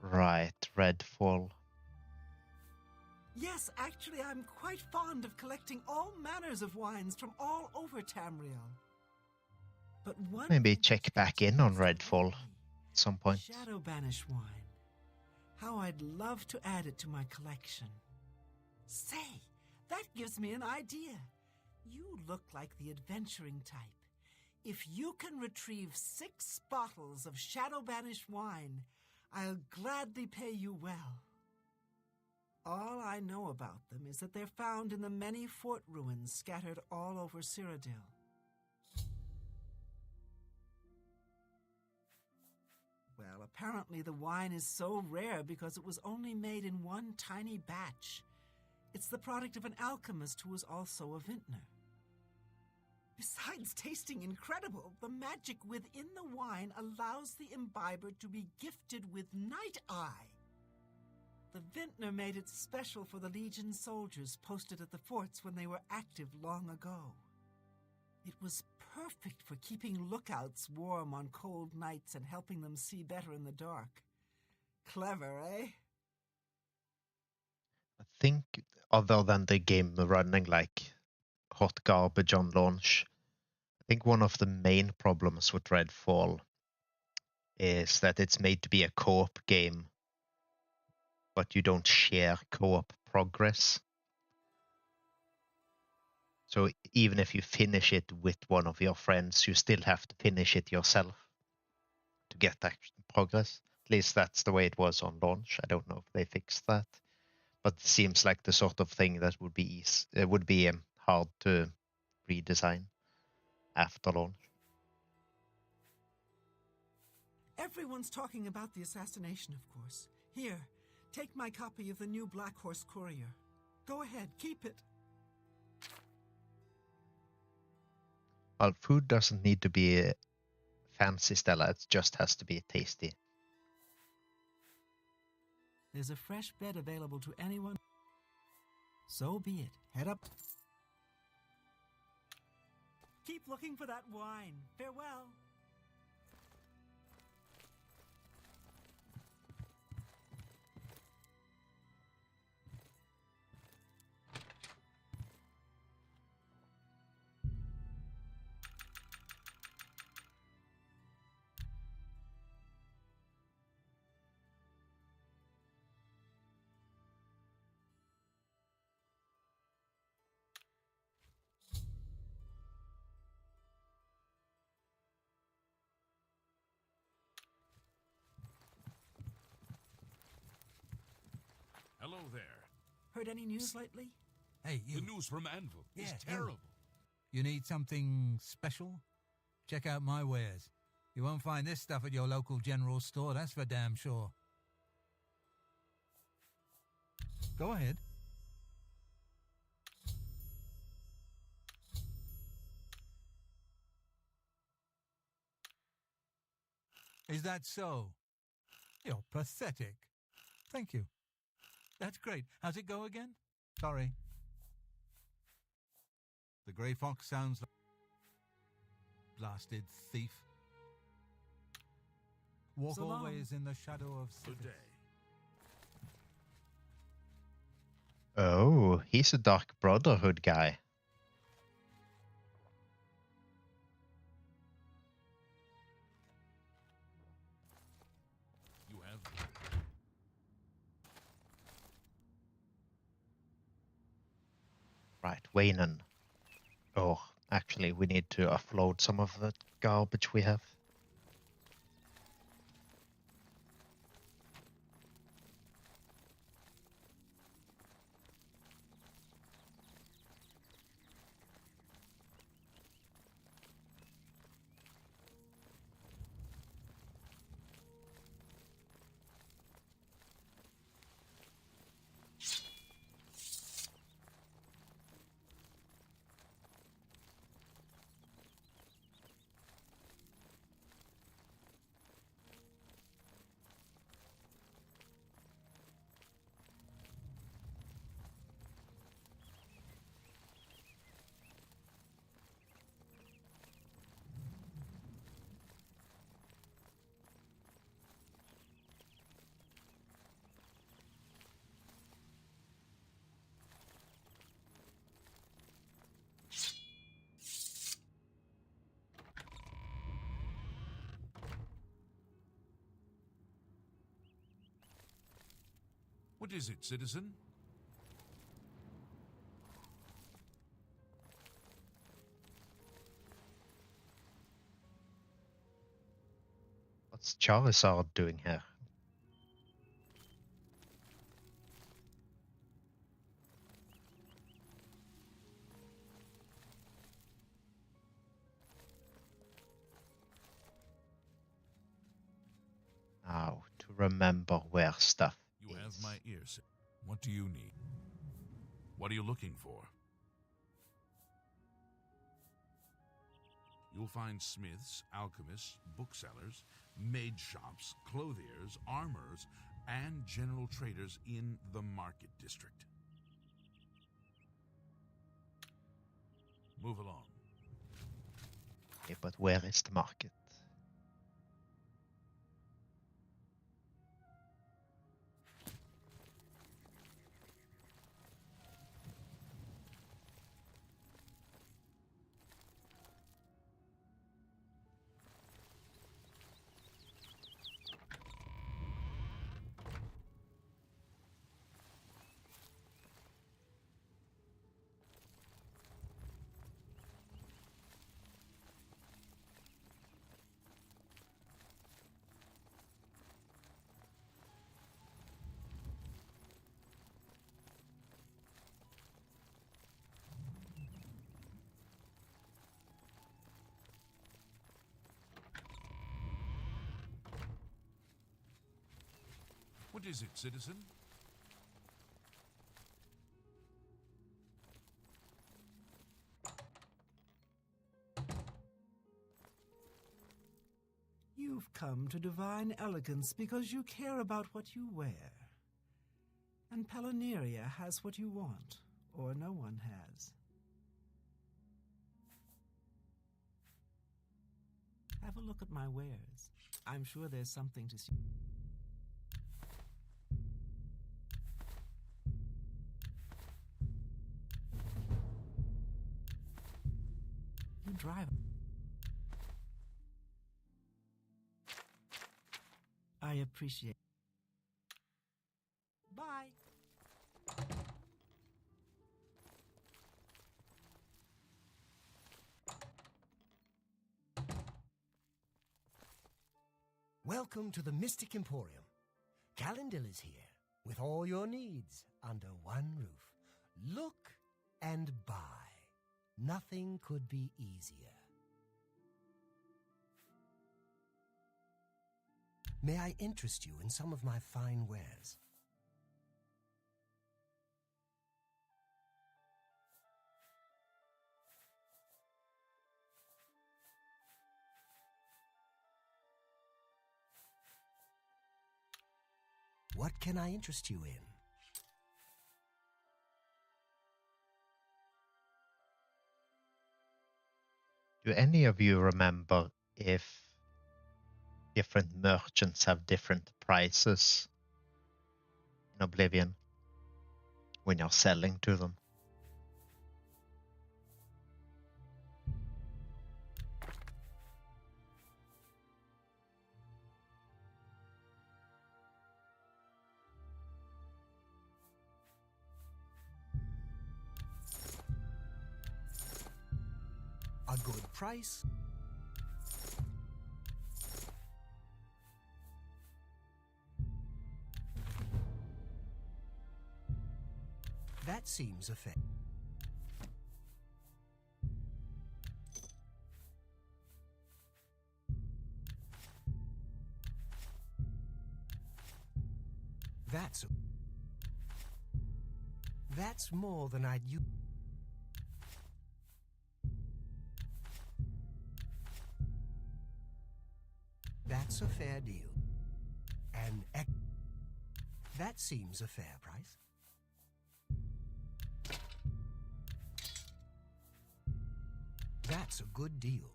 Right, Redfall. Yes, actually, I'm quite fond of collecting all manners of wines from all over Tamriel. But one Maybe vintage check back in on continues to Redfall worry me. at some point. Shadow Banish wine. How I'd love to add it to my collection. Say, that gives me an idea. You look like the adventuring type. If you can retrieve 6 bottles of Shadow Banish wine, I'll gladly pay you well. All I know about them is that they're found in the many fort ruins scattered all over Cyrodiil. Well, apparently the wine is so rare because it was only made in one tiny batch. It's the product of an alchemist who was also a vintner. Besides tasting incredible, the magic within the wine allows the imbiber to be gifted with Night Eye. The vintner made it special for the Legion soldiers posted at the forts when they were active long ago. It was perfect for keeping lookouts warm on cold nights and helping them see better in the dark. Clever, eh? I think other than the game running like hot garbage on launch, I think one of the main problems with Redfall is that it's made to be a co-op game, but you don't share co-op progress. So even if you finish it with one of your friends, you still have to finish it yourself to get that progress. At least that's the way it was on launch. I don't know if they fixed that, but it seems like the sort of thing that would be hard to redesign after launch. Everyone's talking about the assassination, of course. Here, take my copy of the new Black Horse Courier. Go ahead, keep it. Well, food doesn't need to be fancy, Stella. It just has to be tasty. There's a fresh bed available to anyone. So be it. Head up. Keep looking for that wine. Farewell. Hello there. Heard any news lately? Hey, you. The news from Anvil is Yeah, terrible. You need something special? Check out my wares. You won't find this stuff at your local general store, that's for damn sure. Go ahead. Is that so? You're pathetic. Thank you. That's great. How's it go again? Sorry. The Grey Fox sounds like... Blasted thief. Walk So long. always in the shadow of... Good day. Oh, he's a Dark Brotherhood guy. You have... Right, Waynon. Oh, actually, we need to offload some of the garbage we have. What is it, citizen? What's Charizard doing here? Now, to remember where stuff You is. have my ear, sir. What do you need? What are you looking for? You'll find smiths, alchemists, booksellers, maid shops, clothiers, armorers, and general traders in the market district. Move along. Okay, but where is the market? What is it, citizen? You've come to divine elegance because you care about what you wear. And Pelaneria has what you want. or no one has. Have a look at my wares. I'm sure there's something to see. You drive. I appreciate. Bye. Welcome to the Mystic Emporium. Calendil is here with all your needs under one roof. Look and buy. Nothing could be easier. May I interest you in some of my fine wares? What can I interest you in? Do any of you remember if different merchants have different prices in Oblivion when you're selling to them? A good price? That seems a fair. That's more than I'd use. That's a fair deal. That seems a fair price. That's a good deal.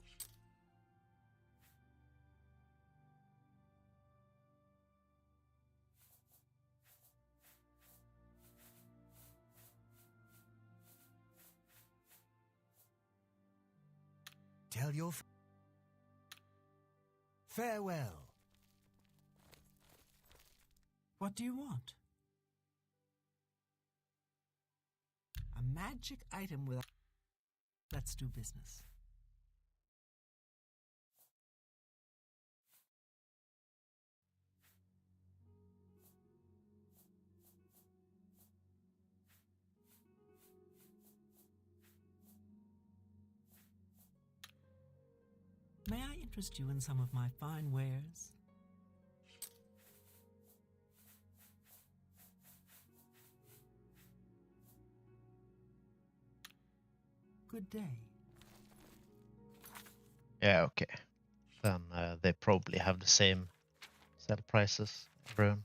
Tell your farewell. What do you want? A magic item with. Let's do business. May I interest you in some of my fine wares? Good day. Yeah, okay. Then they probably have the same sell prices, everyone.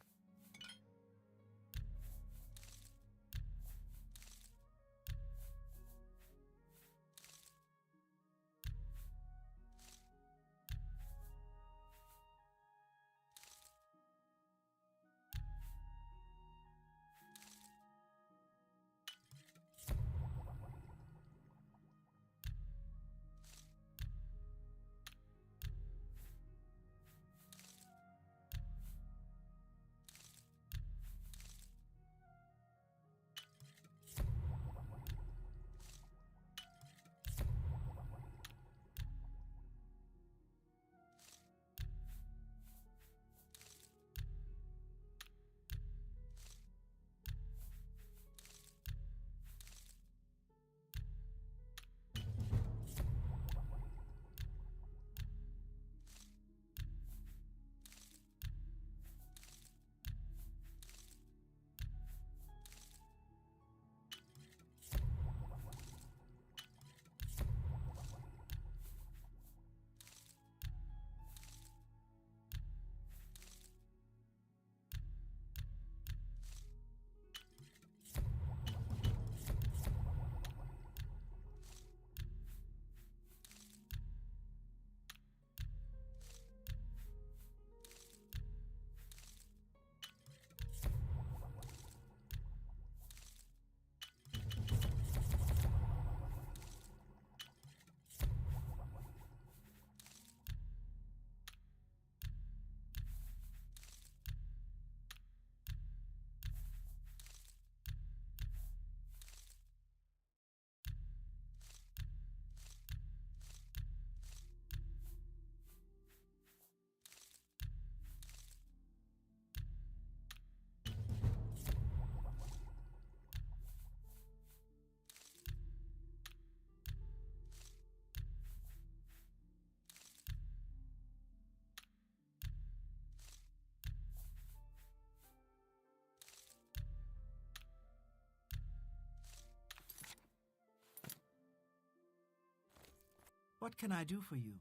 What can I do for you?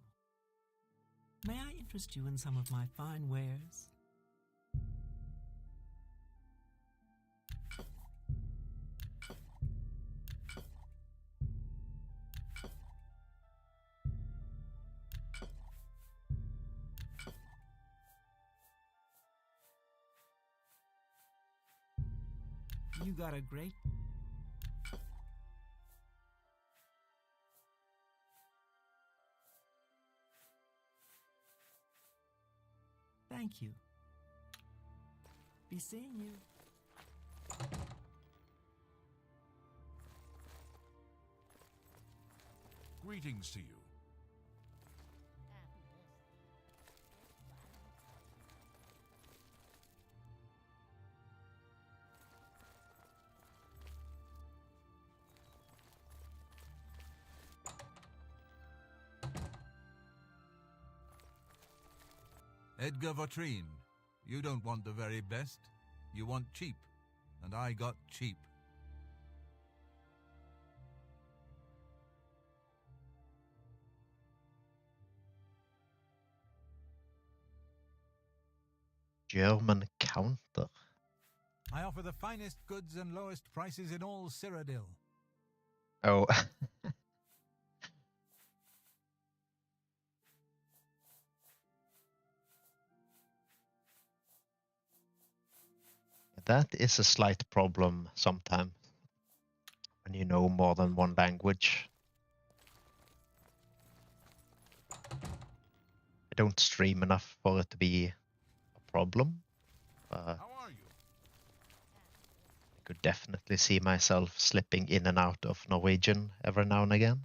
May I interest you in some of my fine wares? You got a great... Thank you. Be seeing you. Greetings to you. Edgar Vautrin, you don't want the very best. You want cheap, and I got cheap. German counter. I offer the finest goods and lowest prices in all Cyrodiil. Oh. That is a slight problem sometimes when you know more than one language. I don't stream enough for it to be a problem. How are you? I could definitely see myself slipping in and out of Norwegian every now and again.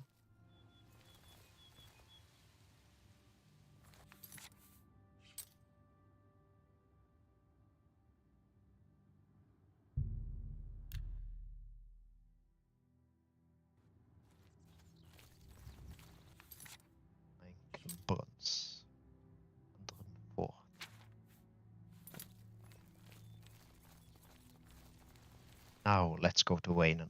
Bronze. 104. Now let's go to Wainen.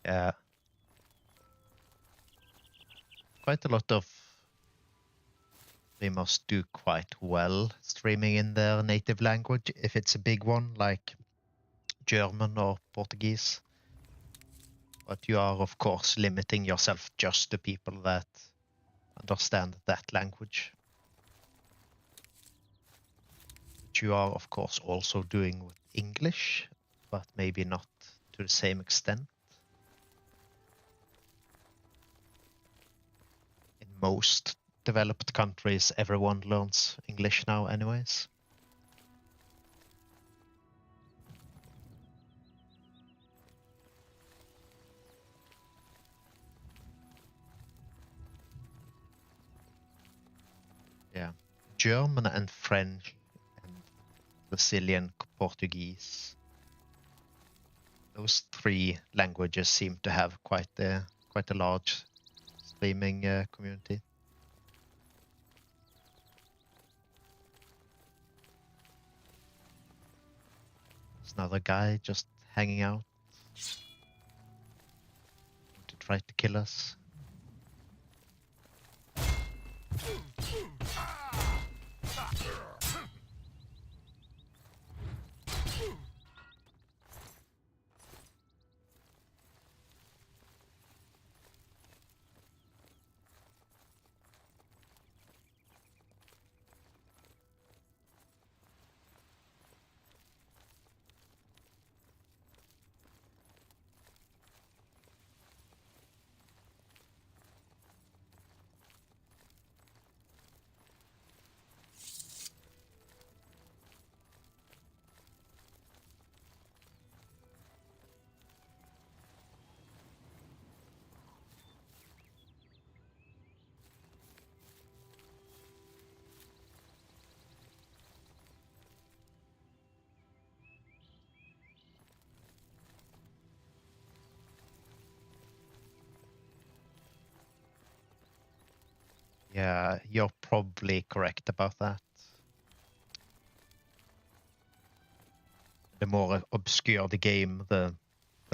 Yeah. Quite a lot of streamers do quite well streaming in their native language if it's a big one like German or Portuguese. But you are of course limiting yourself just to people that understand that language. Which you are of course also doing with English, but maybe not to the same extent. In most developed countries, everyone learns English now anyways. Yeah, German and French and Brazilian Portuguese. Those three languages seem to have quite a large streaming community. There's another guy just hanging out to try to kill us. Yeah, you're probably correct about that. The more obscure the game, the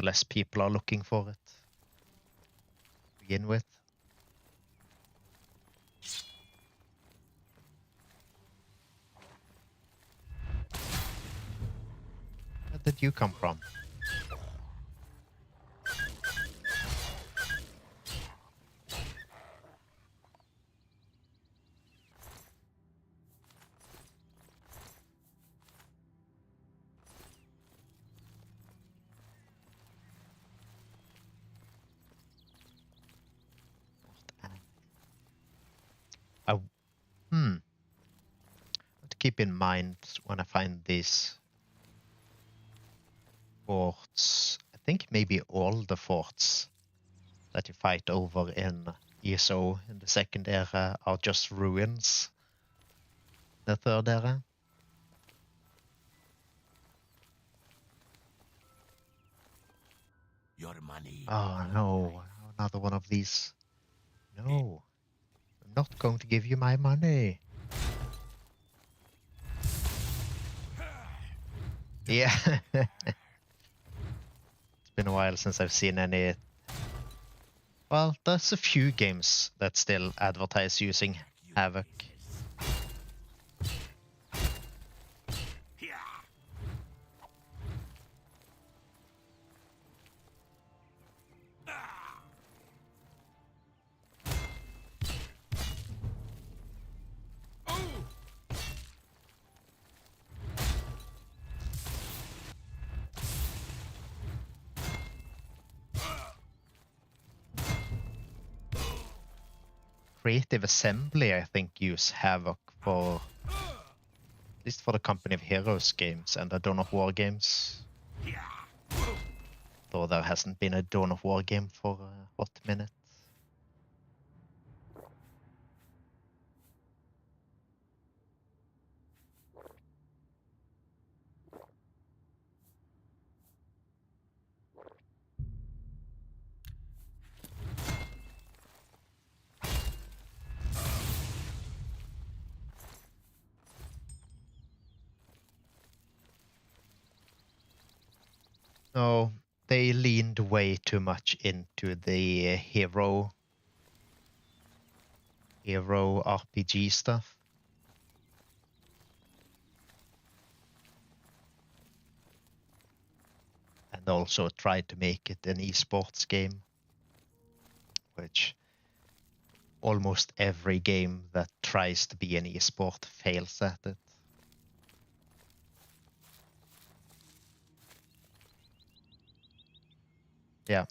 less people are looking for it to begin with. Where did you come from? I to keep in mind when I find these forts. I think maybe all the forts that you fight over in ESO in the second era are just ruins. The third era. Your money. Oh no, another one of these. No, I'm not going to give you my money. Yeah. It's been a while since I've seen any. Well, there's a few games that still advertise using Havoc. Creative Assembly, I think, use Havoc for at least for the Company of Heroes games and the Dawn of War games. Though there hasn't been a Dawn of War game for a hot minute. No, they leaned way too much into the hero RPG stuff. And also tried to make it an esports game, which almost every game that tries to be an esport fails at it. Yeah.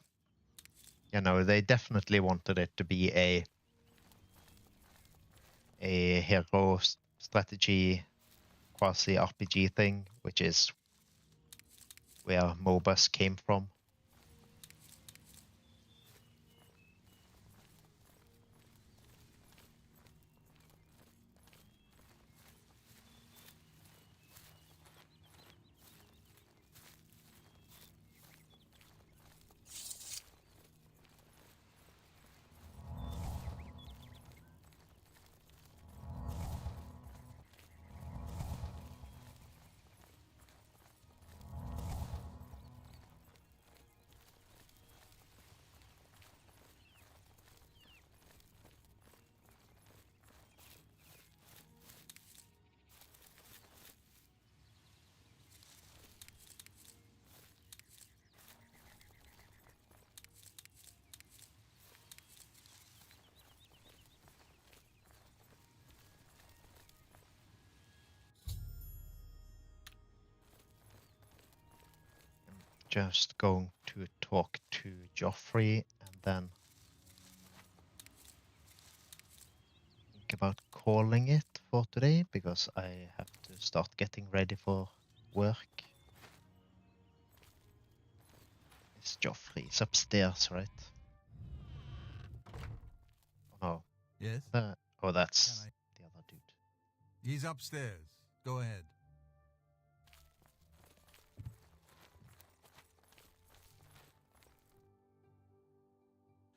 You know, they definitely wanted it to be a hero strategy quasi RPG thing, which is where MOBAs came from. Just going to talk to Joffrey and then think about calling it for today because I have to start getting ready for work. It's Joffrey. It's upstairs, right? Oh. Yes? Oh, that's the other dude. He's upstairs. Go ahead.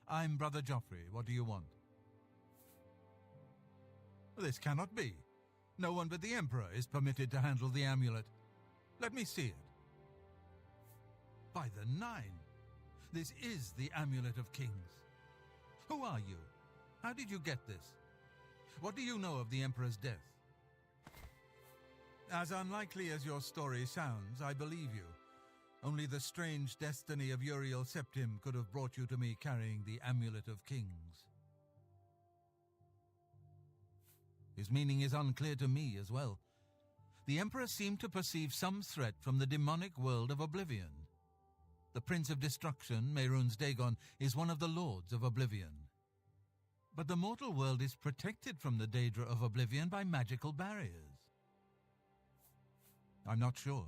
I'm Brother Joffrey. What do you want? This cannot be. No one but the Emperor is permitted to handle the amulet. Let me see it. By the Nine! This is the Amulet of Kings. Who are you? How did you get this? What do you know of the Emperor's death? As unlikely as your story sounds, I believe you. Only the strange destiny of Uriel Septim could have brought you to me carrying the Amulet of Kings. His meaning is unclear to me as well. The Emperor seemed to perceive some threat from the demonic world of Oblivion. The Prince of Destruction, Mehrunes Dagon, is one of the Lords of Oblivion. But the mortal world is protected from the Daedra of Oblivion by magical barriers. I'm not sure.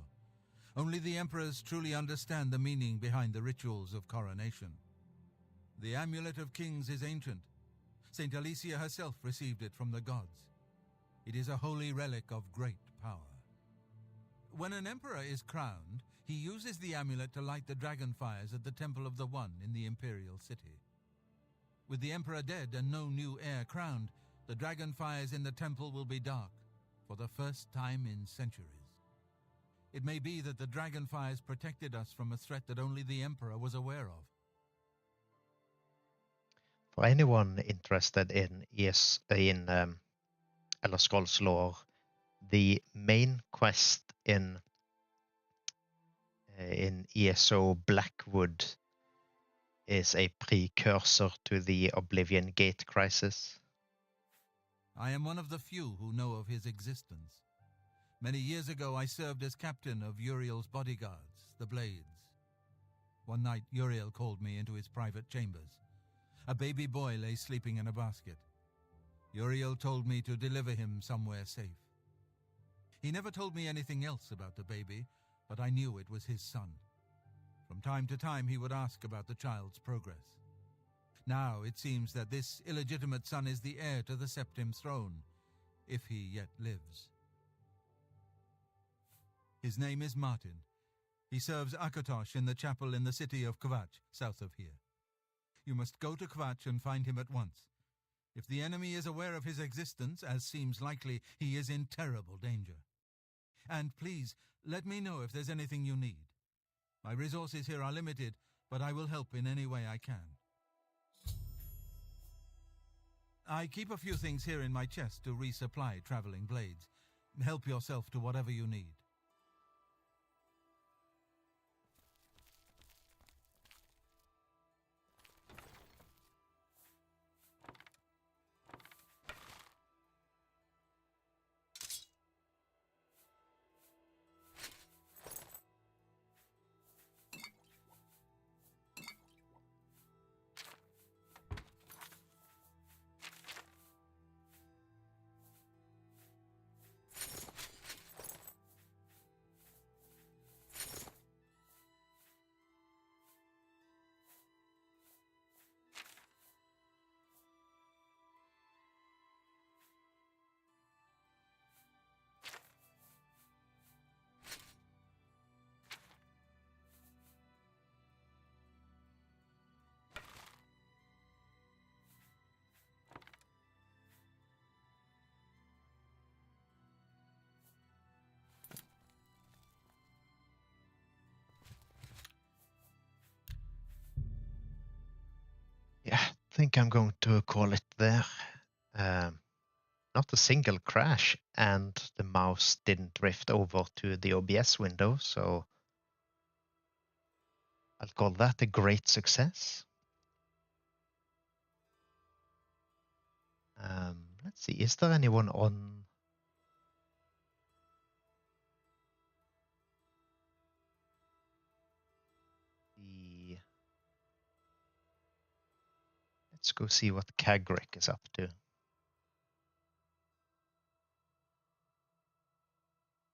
Only the Emperors truly understand the meaning behind the rituals of coronation. The Amulet of Kings is ancient. Saint Alicia herself received it from the gods. It is a holy relic of great power. When an emperor is crowned, he uses the amulet to light the dragon fires at the Temple of the One in the Imperial City. With the emperor dead and no new heir crowned, the dragon fires in the temple will be dark for the first time in centuries. It may be that the dragon fires protected us from a threat that only the emperor was aware of. For anyone interested in Elder Scrolls lore, the main quest in ESO Blackwood is a precursor to the Oblivion Gate crisis. I am one of the few who know of his existence. Many years ago, I served as captain of Uriel's bodyguards, the Blades. One night, Uriel called me into his private chambers. A baby boy lay sleeping in a basket. Uriel told me to deliver him somewhere safe. He never told me anything else about the baby, but I knew it was his son. From time to time, he would ask about the child's progress. Now it seems that this illegitimate son is the heir to the Septim throne, if he yet lives. His name is Martin. He serves Akatosh in the chapel in the city of Kvatch, south of here. You must go to Kvatch and find him at once. If the enemy is aware of his existence, as seems likely, he is in terrible danger. And please, let me know if there's anything you need. My resources here are limited, but I will help in any way I can. I keep a few things here in my chest to resupply traveling blades. Help yourself to whatever you need. Yeah, I think I'm going to call it there. Not a single crash, and the mouse didn't drift over to the OBS window, so I'll call that a great success. Let's see, is there anyone on? Let's go see what Kagrik is up to.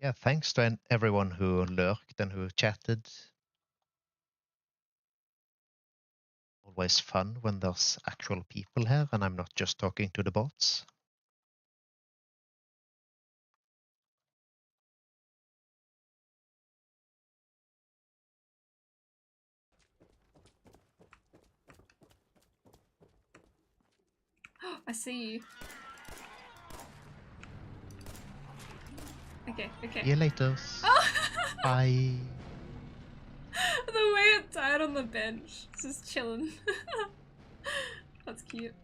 Yeah, thanks to everyone who lurked and who chatted. Always fun when there's actual people here and I'm not just talking to the bots. I see you. Okay, okay. See you later. Oh! Bye. The way it died on the bench. Just chilling. That's cute.